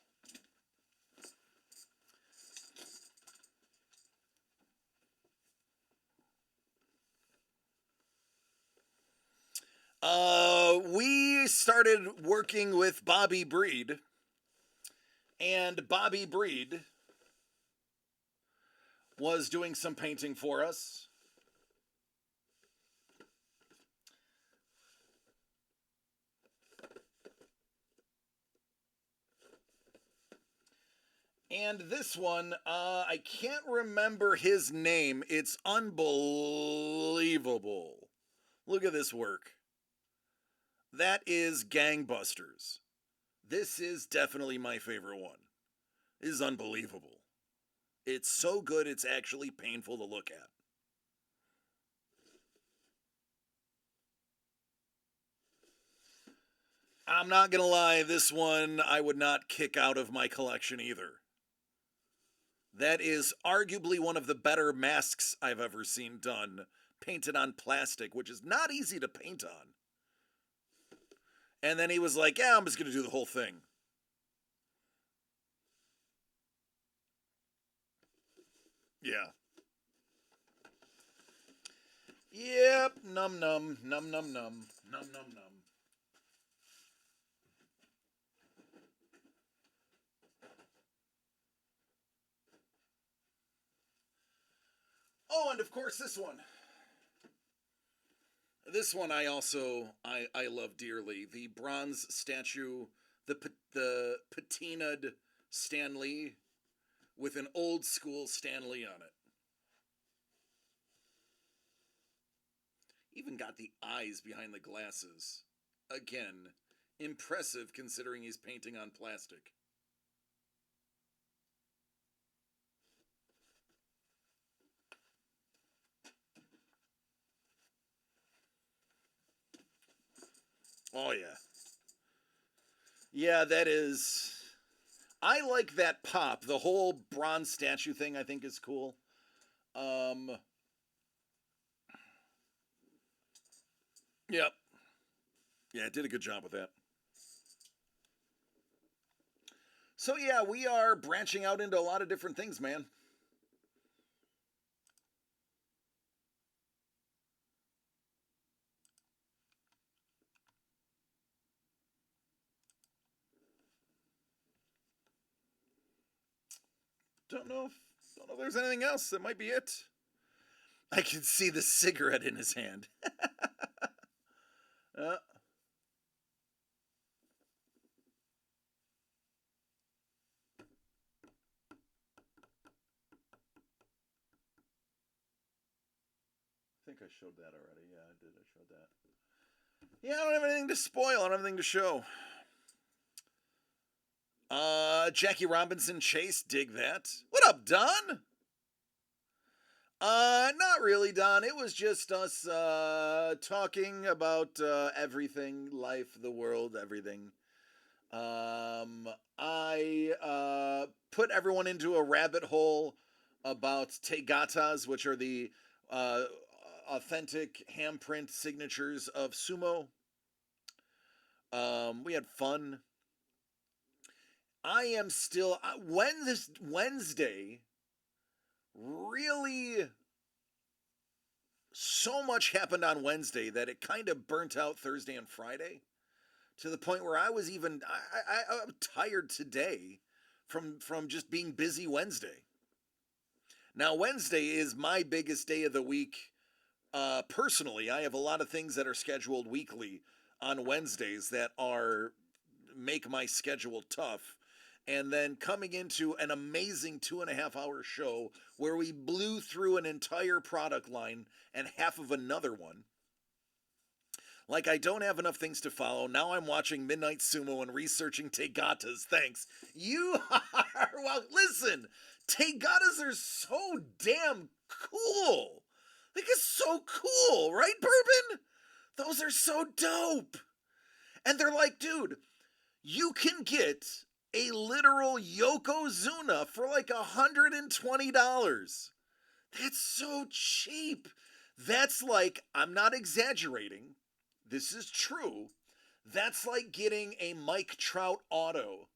We started working with Bobby Breed, and Bobby Breed was doing some painting for us. And this one, I can't remember his name. It's unbelievable. Look at this work. That is gangbusters. This is definitely my favorite one. It is unbelievable. It's so good, it's actually painful to look at. I'm not gonna lie, this one I would not kick out of my collection either. That is arguably one of the better masks I've ever seen done, painted on plastic, which is not easy to paint on. And then he was like, yeah, I'm just gonna do the whole thing. Yeah. Yep, num num, num num num, num num num. Oh, and of course this one. This one I love dearly. The bronze statue, the patinaed Stan Lee with an old school Stan Lee on it. Even got the eyes behind the glasses. Again, impressive considering he's painting on plastic. Oh yeah. Yeah, that is. I like that pop. The whole bronze statue thing I think is cool. Um Yep. Yeah, it did a good job with that. So yeah, we are branching out into a lot of different things, man. Don't know if there's anything else. That might be it. I can see the cigarette in his hand. uh, I think I showed that already. Yeah, I did. I showed that. Yeah, I don't have anything to spoil. I don't have anything to show. Jackie Robinson Chase, dig that. What up, Don? Not really, Don. It was just us talking about everything, life, the world, everything. I put everyone into a rabbit hole about Tegatas, which are the uh, authentic handprint signatures of sumo. We had fun. I am still when this Wednesday really so much happened on Wednesday that it kind of burnt out Thursday and Friday to the point where I was even I'm tired today from just being busy Wednesday. Now Wednesday is my biggest day of the week. Personally, I have a lot of things that are scheduled weekly on Wednesdays that are make my schedule tough. And then coming into an amazing 2.5 hour show where we blew through an entire product line and half of another one. Like, I don't have enough things to follow. Now I'm watching Midnight Sumo and researching Tegatas. Thanks. You are, well, listen, Tegatas are so damn cool. Like, it's so cool, right, Bourbon? Those are so dope. And they're like, dude, you can get a literal Yokozuna for like $120. That's so cheap. That's like, I'm not exaggerating. This is true. That's like getting a Mike Trout auto,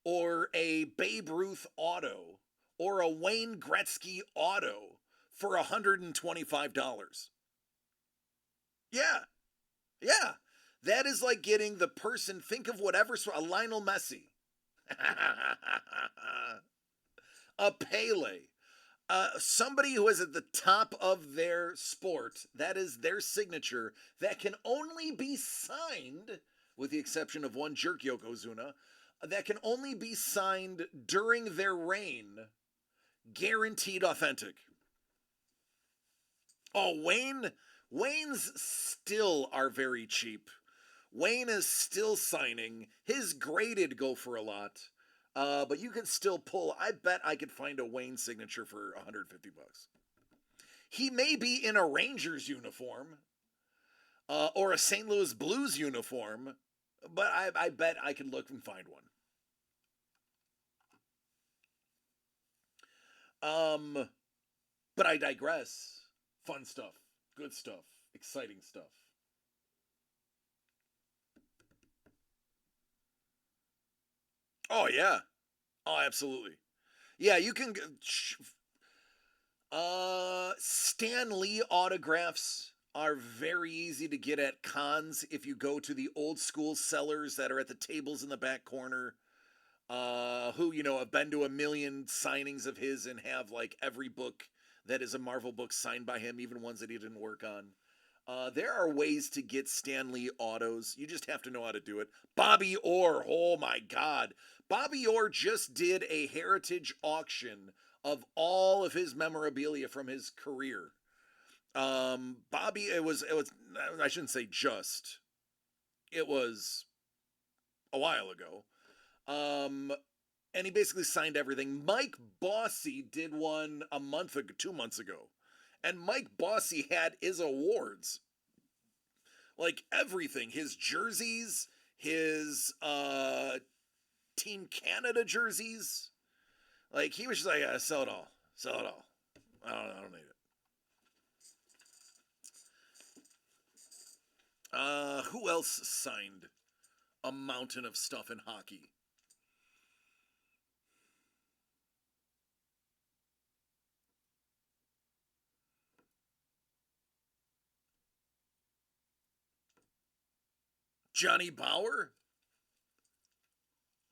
or a Babe Ruth auto, or a Wayne Gretzky auto for $125. Yeah, yeah. That is like getting the person, think of whatever, a Lionel Messi, a Pele, somebody who is at the top of their sport, that is their signature, that can only be signed, with the exception of one jerk Yokozuna, that can only be signed during their reign, guaranteed authentic. Oh, Wayne's still are very cheap. Wayne is still signing. His graded go for a lot. But you can still pull. I bet I could find a Wayne signature for $150. He may be in a Rangers uniform, or a St. Louis Blues uniform, but I bet I could look and find one. But I digress. Fun stuff, good stuff, exciting stuff. Oh yeah. Oh, absolutely. Yeah, you can. Stan Lee autographs are very easy to get at cons if you go to the old school sellers that are at the tables in the back corner. Who have been to a million signings of his and have like every book that is a Marvel book signed by him, even ones that he didn't work on. There are ways to get Stan Lee autos. You just have to know how to do it. Bobby Orr, oh my God. Bobby Orr just did a heritage auction of all of his memorabilia from his career. Bobby, it was, I shouldn't say just, it was a while ago. Um, and he basically signed everything. Mike Bossy did one a month ago, 2 months ago. And Mike Bossy had his awards, like everything, his jerseys, his Team Canada jerseys. Like, he was just like, sell it all, sell it all. I don't need it. Who else signed a mountain of stuff in hockey? Johnny Bauer?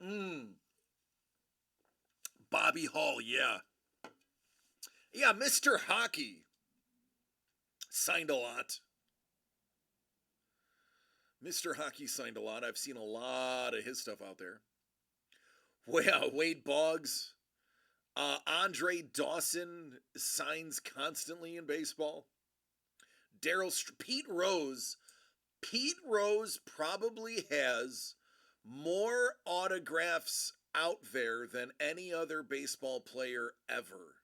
Hmm. Bobby Hall, yeah. Yeah, Mr. Hockey signed a lot. Mr. Hockey signed a lot. I've seen a lot of his stuff out there. Wade Boggs. Andre Dawson signs constantly in baseball. Pete Rose. Pete Rose probably has more autographs out there than any other baseball player ever.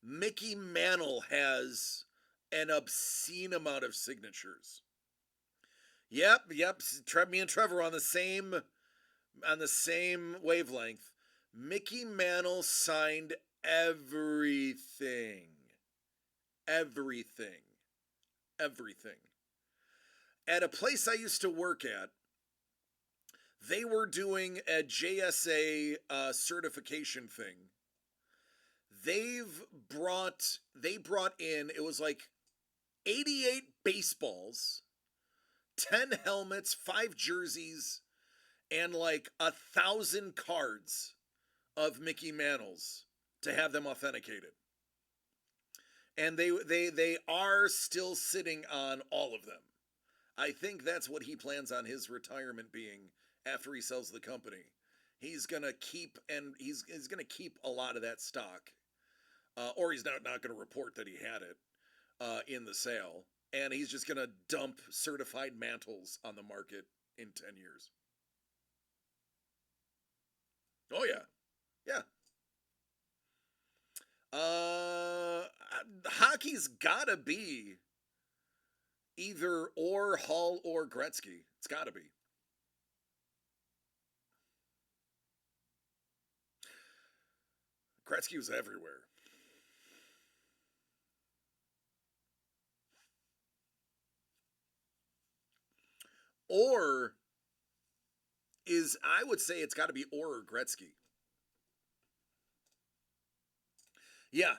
Mickey Mantle has an obscene amount of signatures. Yep. Me and Trevor on the same wavelength. Mickey Mantle signed everything. Everything. At a place I used to work at, they were doing a JSA certification thing. They brought in, it was like 88 baseballs, 10 helmets, 5 jerseys, and like 1,000 cards of Mickey Mantles to have them authenticated. And they are still sitting on all of them. I think that's what he plans on his retirement being after he sells the company. He's gonna keep he's gonna keep a lot of that stock, or he's not going to report that he had it in the sale, and he's just gonna dump certified mantles on the market in 10 years. Oh yeah. Hockey's gotta be either or Hall or Gretzky. It's gotta be. Gretzky was everywhere. Or I would say it's got to be or Gretzky. Yeah.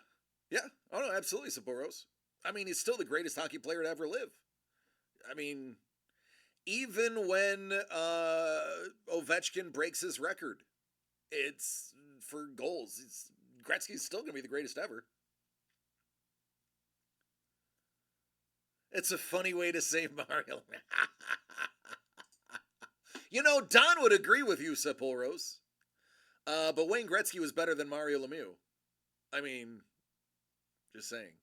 Oh no, absolutely, Saboros. I mean, he's still the greatest hockey player to ever live. I mean, even when Ovechkin breaks his record, it's for goals. Gretzky's still gonna be the greatest ever. It's a funny way to say Mario. You know, Don would agree with you, Saporos. But Wayne Gretzky was better than Mario Lemieux. I mean, just saying.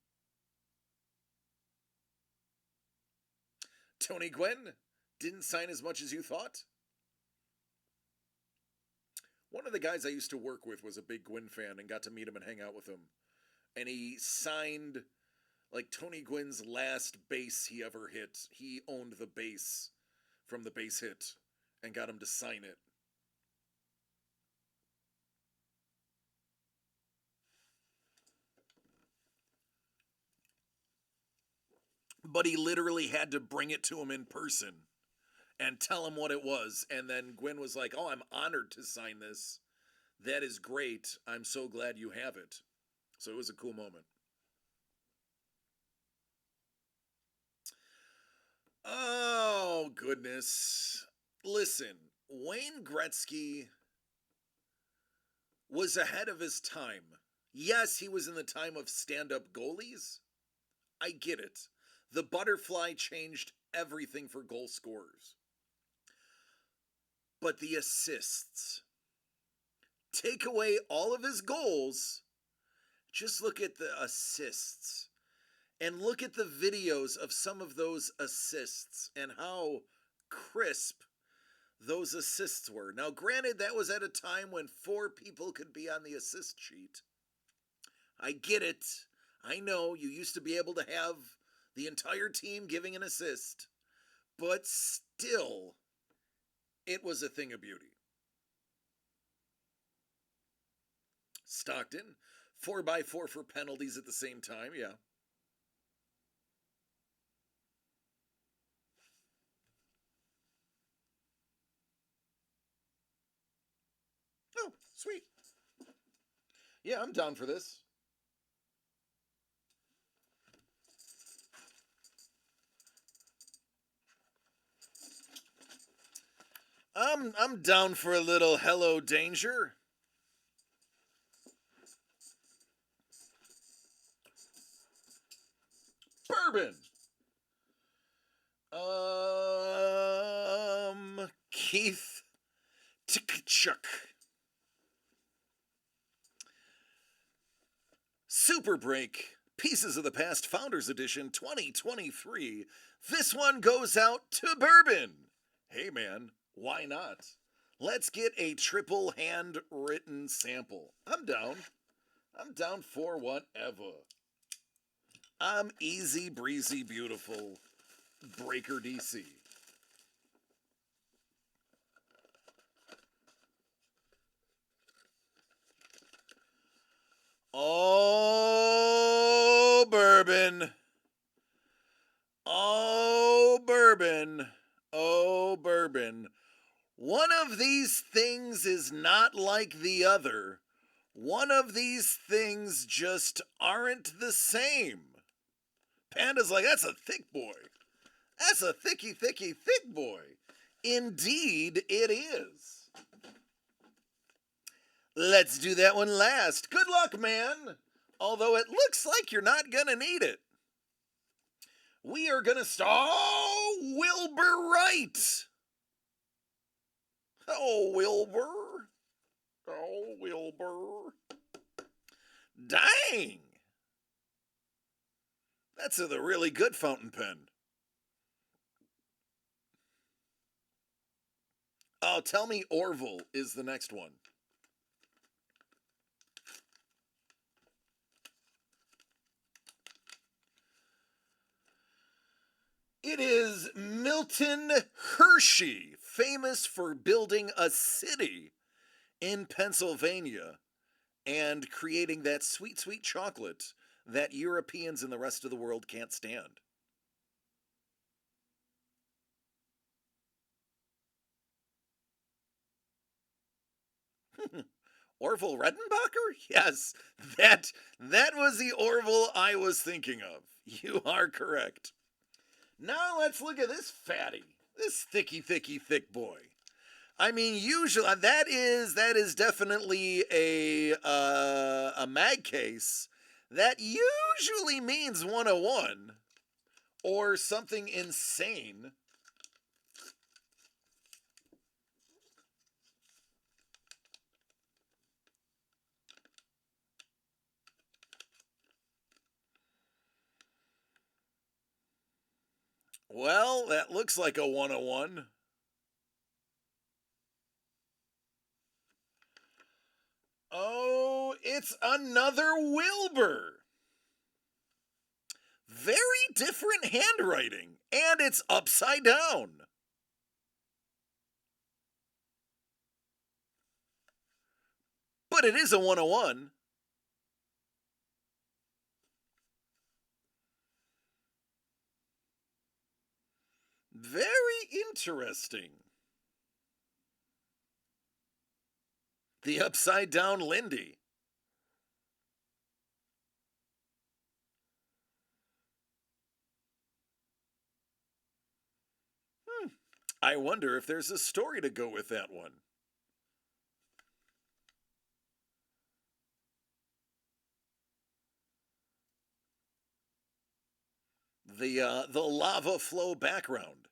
Tony Gwynn didn't sign as much as you thought. One of the guys I used to work with was a big Gwynn fan and got to meet him and hang out with him. And he signed like Tony Gwynn's last base he ever hit. He owned the base from the base hit and got him to sign it. But he literally had to bring it to him in person and tell him what it was. And then Gwynn was like, "Oh, I'm honored to sign this. That is great. I'm so glad you have it." So it was a cool moment. Oh, goodness. Listen, Wayne Gretzky was ahead of his time. Yes, he was in the time of stand-up goalies. I get it. The butterfly changed everything for goal scorers. But the assists. Take away all of his goals. Just look at the assists. And look at the videos of some of those assists and how crisp those assists were. Now, granted, that was at a time when 4 people could be on the assist sheet. I get it. I know you used to be able to have the entire team giving an assist, but still, it was a thing of beauty. Stockton, 4x4 for penalties at the same time, yeah. Oh, sweet. Yeah, I'm down for this. I'm down for a little Hello Danger. bourbon. Keith Tkachuk. Super Break, Pieces of the Past Founders Edition 2023. This one goes out to bourbon. Hey man, why not? Let's get a triple handwritten sample. I'm down. I'm down for whatever. I'm easy breezy beautiful Breaker DC. Oh, bourbon. Oh, bourbon. Oh, bourbon. One of these things is not like the other. One of these things just aren't the same. Panda's like, that's a thick boy. That's a thicky thick boy. Indeed, it is. Let's do that one last. Good luck, man. Although it looks like you're not gonna need it. We are gonna start. Oh, Wilbur Wright. Oh, Wilbur. Oh, Wilbur. Dang. That's a really good fountain pen. Oh, tell me Orville is the next one. It is Milton Hershey, famous for building a city in Pennsylvania and creating that sweet, sweet chocolate that Europeans and the rest of the world can't stand. Orville Redenbacher? Yes, that was the Orville I was thinking of. You are correct. Now let's look at this fatty. This thick boy. I mean, usually that is definitely a mag case. That usually means 101 or something insane. Well, that looks like a 101. Oh, it's another Wilbur. Very different handwriting, and it's upside down. But it is a 101. Very interesting. The upside down Lindy. I wonder if there's a story to go with that one. The lava flow background.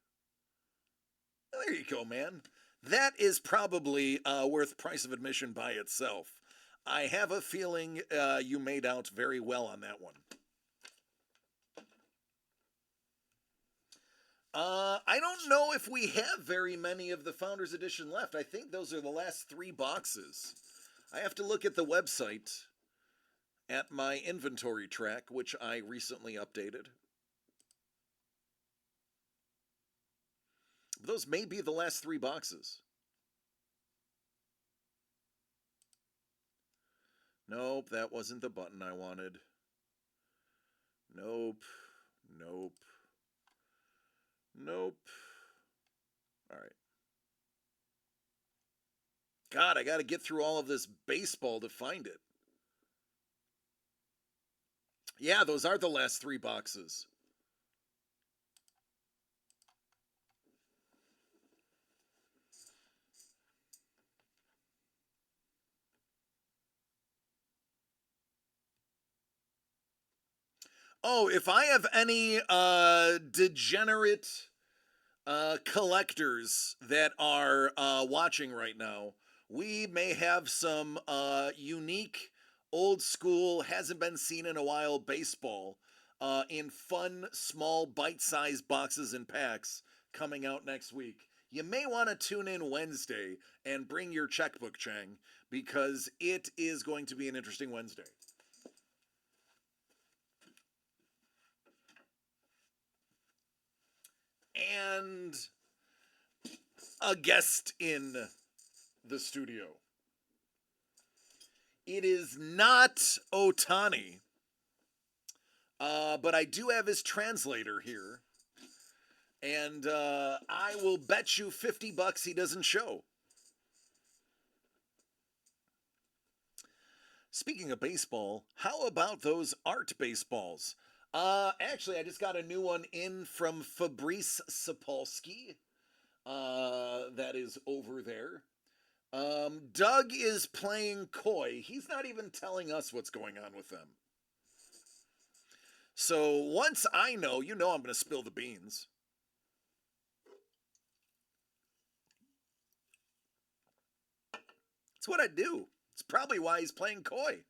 There you go, man. That is probably worth price of admission by itself. I have a feeling you made out very well on that one. I don't know if we have very many of the Founders Edition left. I think those are the last 3 boxes. I have to look at the website at my inventory track, which I recently updated. Those may be the last 3 boxes. Nope, that wasn't the button I wanted. Nope. Nope. Nope. All right. God, I got to get through all of this baseball to find it. Yeah, those are the last 3 boxes. Oh, if I have any degenerate collectors that are watching right now, we may have some unique, old school, hasn't been seen in a while baseball in fun, small, bite sized boxes and packs coming out next week. You may want to tune in Wednesday and bring your checkbook, Chang, because it is going to be an interesting Wednesday. And a guest in the studio. It is not Otani, but I do have his translator here, and I will bet you $50 he doesn't show. Speaking of baseball, how about those art baseballs? Actually, I just got a new one in from Fabrice Sapolsky. That is over there. Doug is playing coy. He's not even telling us what's going on with them. So once I know, I'm going to spill the beans. It's what I do. It's probably why he's playing coy.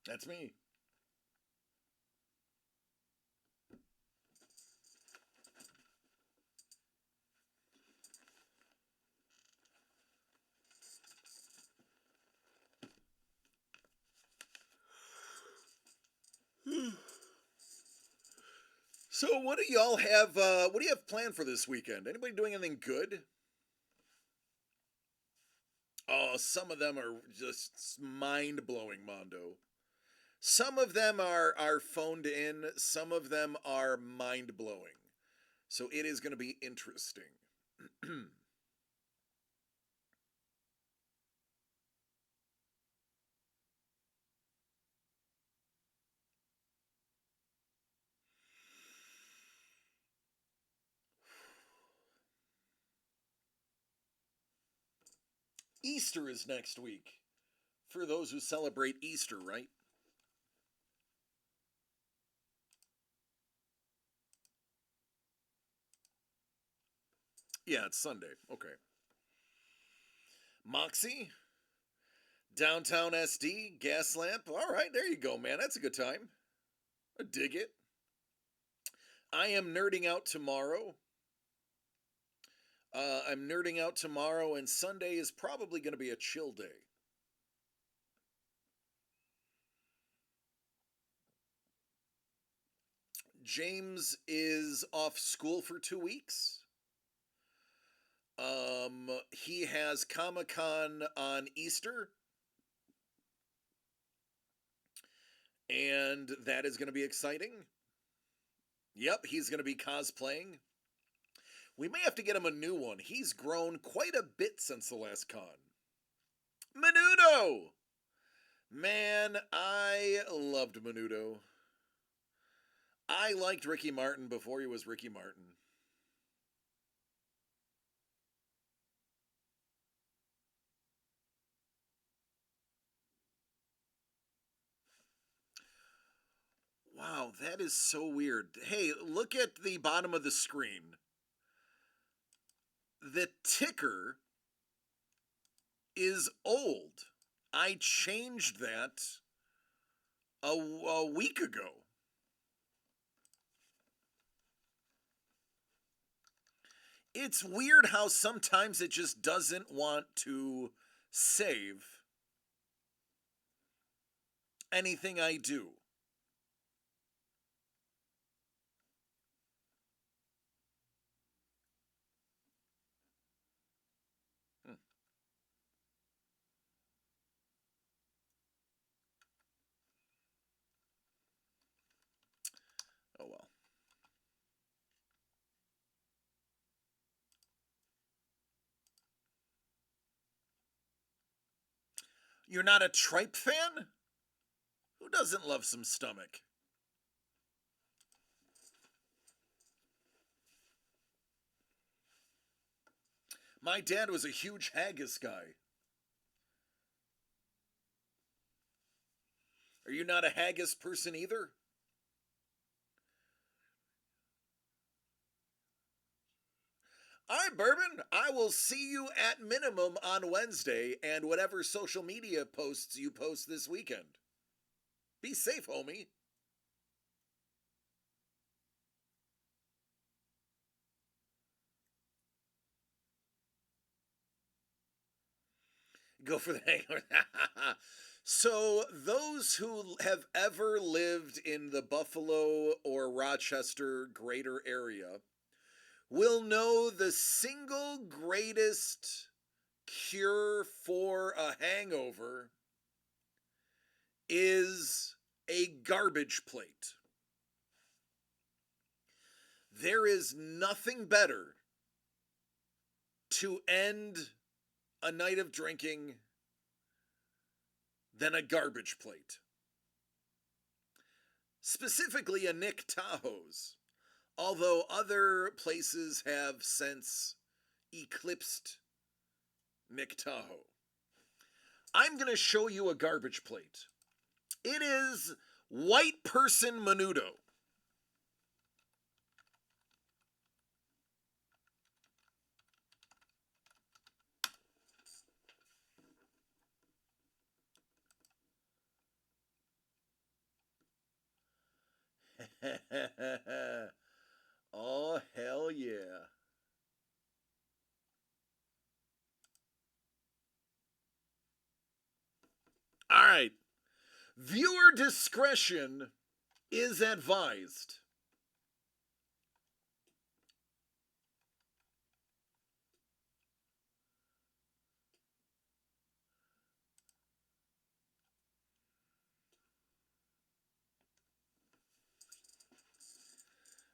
That's me. So what do y'all have what do you have planned for this weekend? Anybody doing anything good? Oh, some of them are just mind-blowing, Mondo. Some of them are phoned in, some of them are mind-blowing. So it is going to be interesting. Easter is next week. For those who celebrate Easter, right? Yeah, it's Sunday. Okay. Moxie, Downtown SD, Gaslamp. All right, there you go, man. That's a good time. I dig it. I am nerding out tomorrow. I'm nerding out tomorrow, and Sunday is probably going to be a chill day. James is off school for 2 weeks. He has Comic Con on Easter, and that is going to be exciting. Yep, he's going to be cosplaying. We may have to get him a new one. He's grown quite a bit since the last con. Menudo! Man, I loved Menudo. I liked Ricky Martin before he was Ricky Martin. Wow, that is so weird. Hey, look at the bottom of the screen. The ticker is old. I changed that a week ago. It's weird how sometimes it just doesn't want to save anything I do. Hmm. Oh well. You're not a tripe fan? Who doesn't love some stomach? My dad was a huge haggis guy. Are you not a haggis person either? All right, Bourbon. I will see you at minimum on Wednesday and whatever social media posts you post this weekend. Be safe, homie. Go for the hangover. So, those who have ever lived in the Buffalo or Rochester greater area will know the single greatest cure for a hangover is a garbage plate. There is nothing better to end a night of drinking than a garbage plate. Specifically, a Nick Tahoe's, although other places have since eclipsed Nick Tahoe. I'm going to show you a garbage plate. It is White Person Menudo. Oh, hell yeah. All right. Viewer discretion is advised.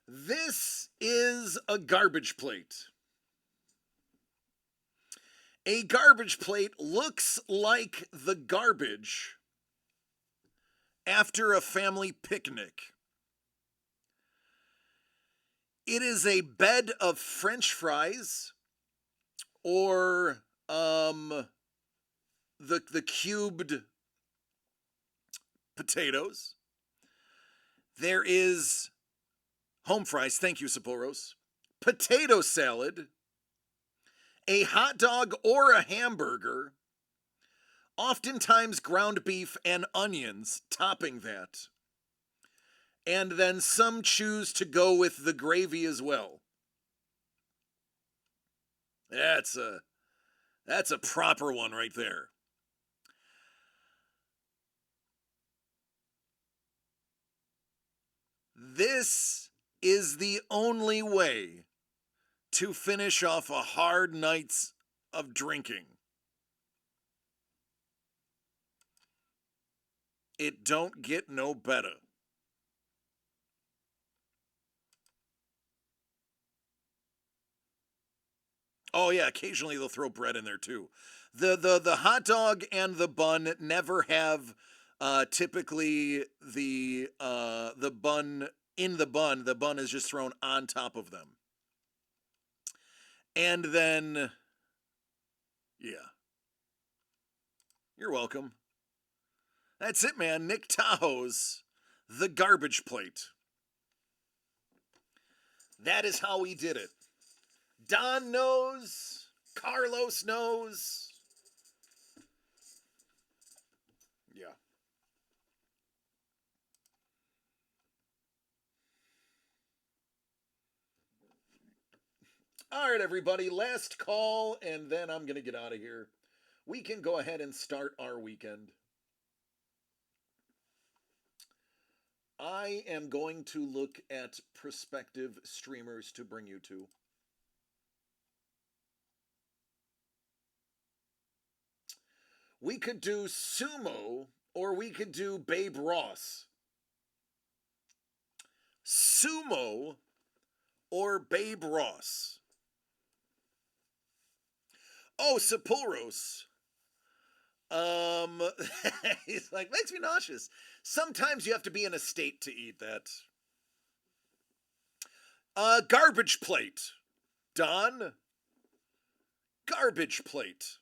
This is a garbage plate. A garbage plate looks like the garbage after a family picnic. It is a bed of French fries or the cubed potatoes. There is home fries, thank you, Sapporos. Potato salad, a hot dog or a hamburger, oftentimes ground beef and onions topping that. And then some choose to go with the gravy as well. That's a proper one right there. This is the only way to finish off a hard night's of drinking. It don't get no better. Oh yeah, occasionally they'll throw bread in there too. The hot dog and the bun never have typically the bun in the bun. The bun is just thrown on top of them. And then yeah. You're welcome. That's it, man. Nick Tahoe's The Garbage Plate. That is how we did it. Don knows. Carlos knows. Yeah. All right, everybody. Last call, and then I'm going to get out of here. We can go ahead and start our weekend. I am going to look at prospective streamers to bring you to. We could do Sumo or we could do Babe Ross. Sumo or Babe Ross. Oh, Sapulros. He's like, makes me nauseous. Sometimes you have to be in a state to eat that. Garbage plate. Don? Garbage plate.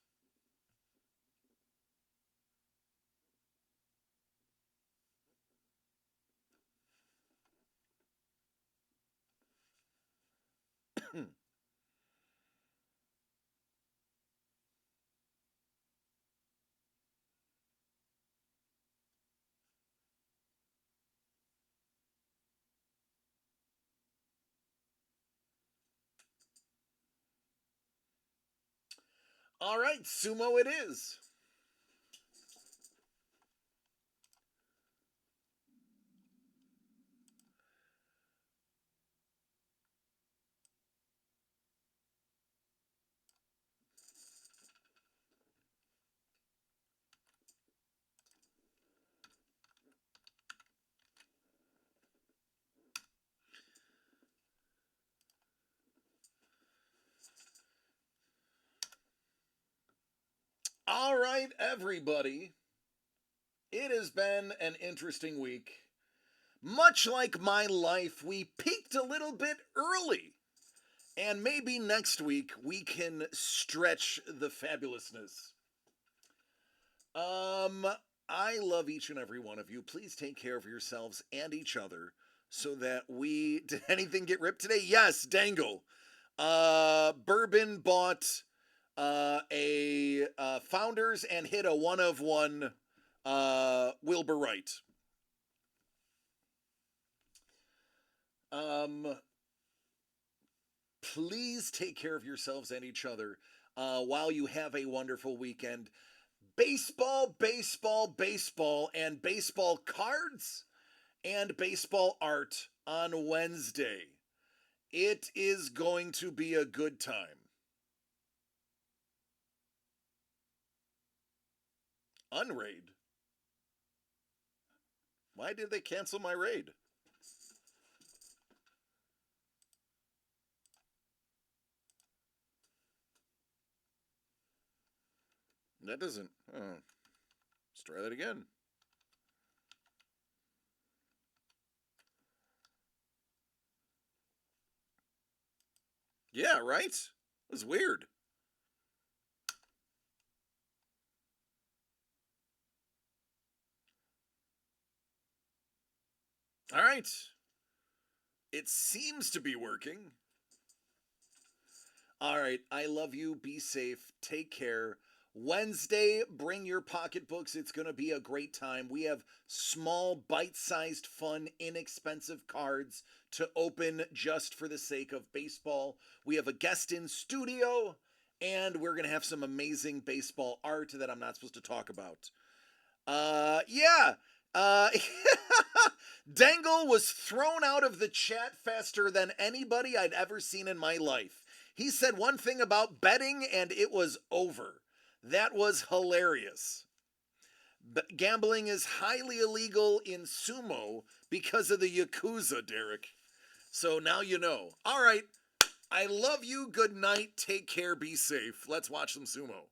All right, sumo it is. All right, everybody. It has been an interesting week. Much like my life, we peaked a little bit early. And maybe next week we can stretch the fabulousness. Um, I love each and every one of you. Please take care of yourselves and each other so that we did anything get ripped today? Yes, Dangle. Bourbon bought a Founders and hit a 1 of 1 Wilbur Wright. Please take care of yourselves and each other while you have a wonderful weekend. Baseball, baseball, baseball, and baseball cards and baseball art on Wednesday. It is going to be a good time. Unraid? Why did they cancel my raid? That doesn't. Oh. Let's try that again. Yeah, right? It was weird. All right. It seems to be working. All right. I love you. Be safe. Take care. Wednesday, bring your pocketbooks. It's going to be a great time. We have small, bite sized, fun, inexpensive cards to open just for the sake of baseball. We have a guest in studio, and we're going to have some amazing baseball art that I'm not supposed to talk about. Yeah. Uh, Dangle was thrown out of the chat faster than anybody I'd ever seen in my life. He said one thing about betting, and it was over. That was hilarious. Gambling is highly illegal in sumo because of the Yakuza, Derek. So now you know. All right. I love you. Good night. Take care. Be safe. Let's watch some sumo.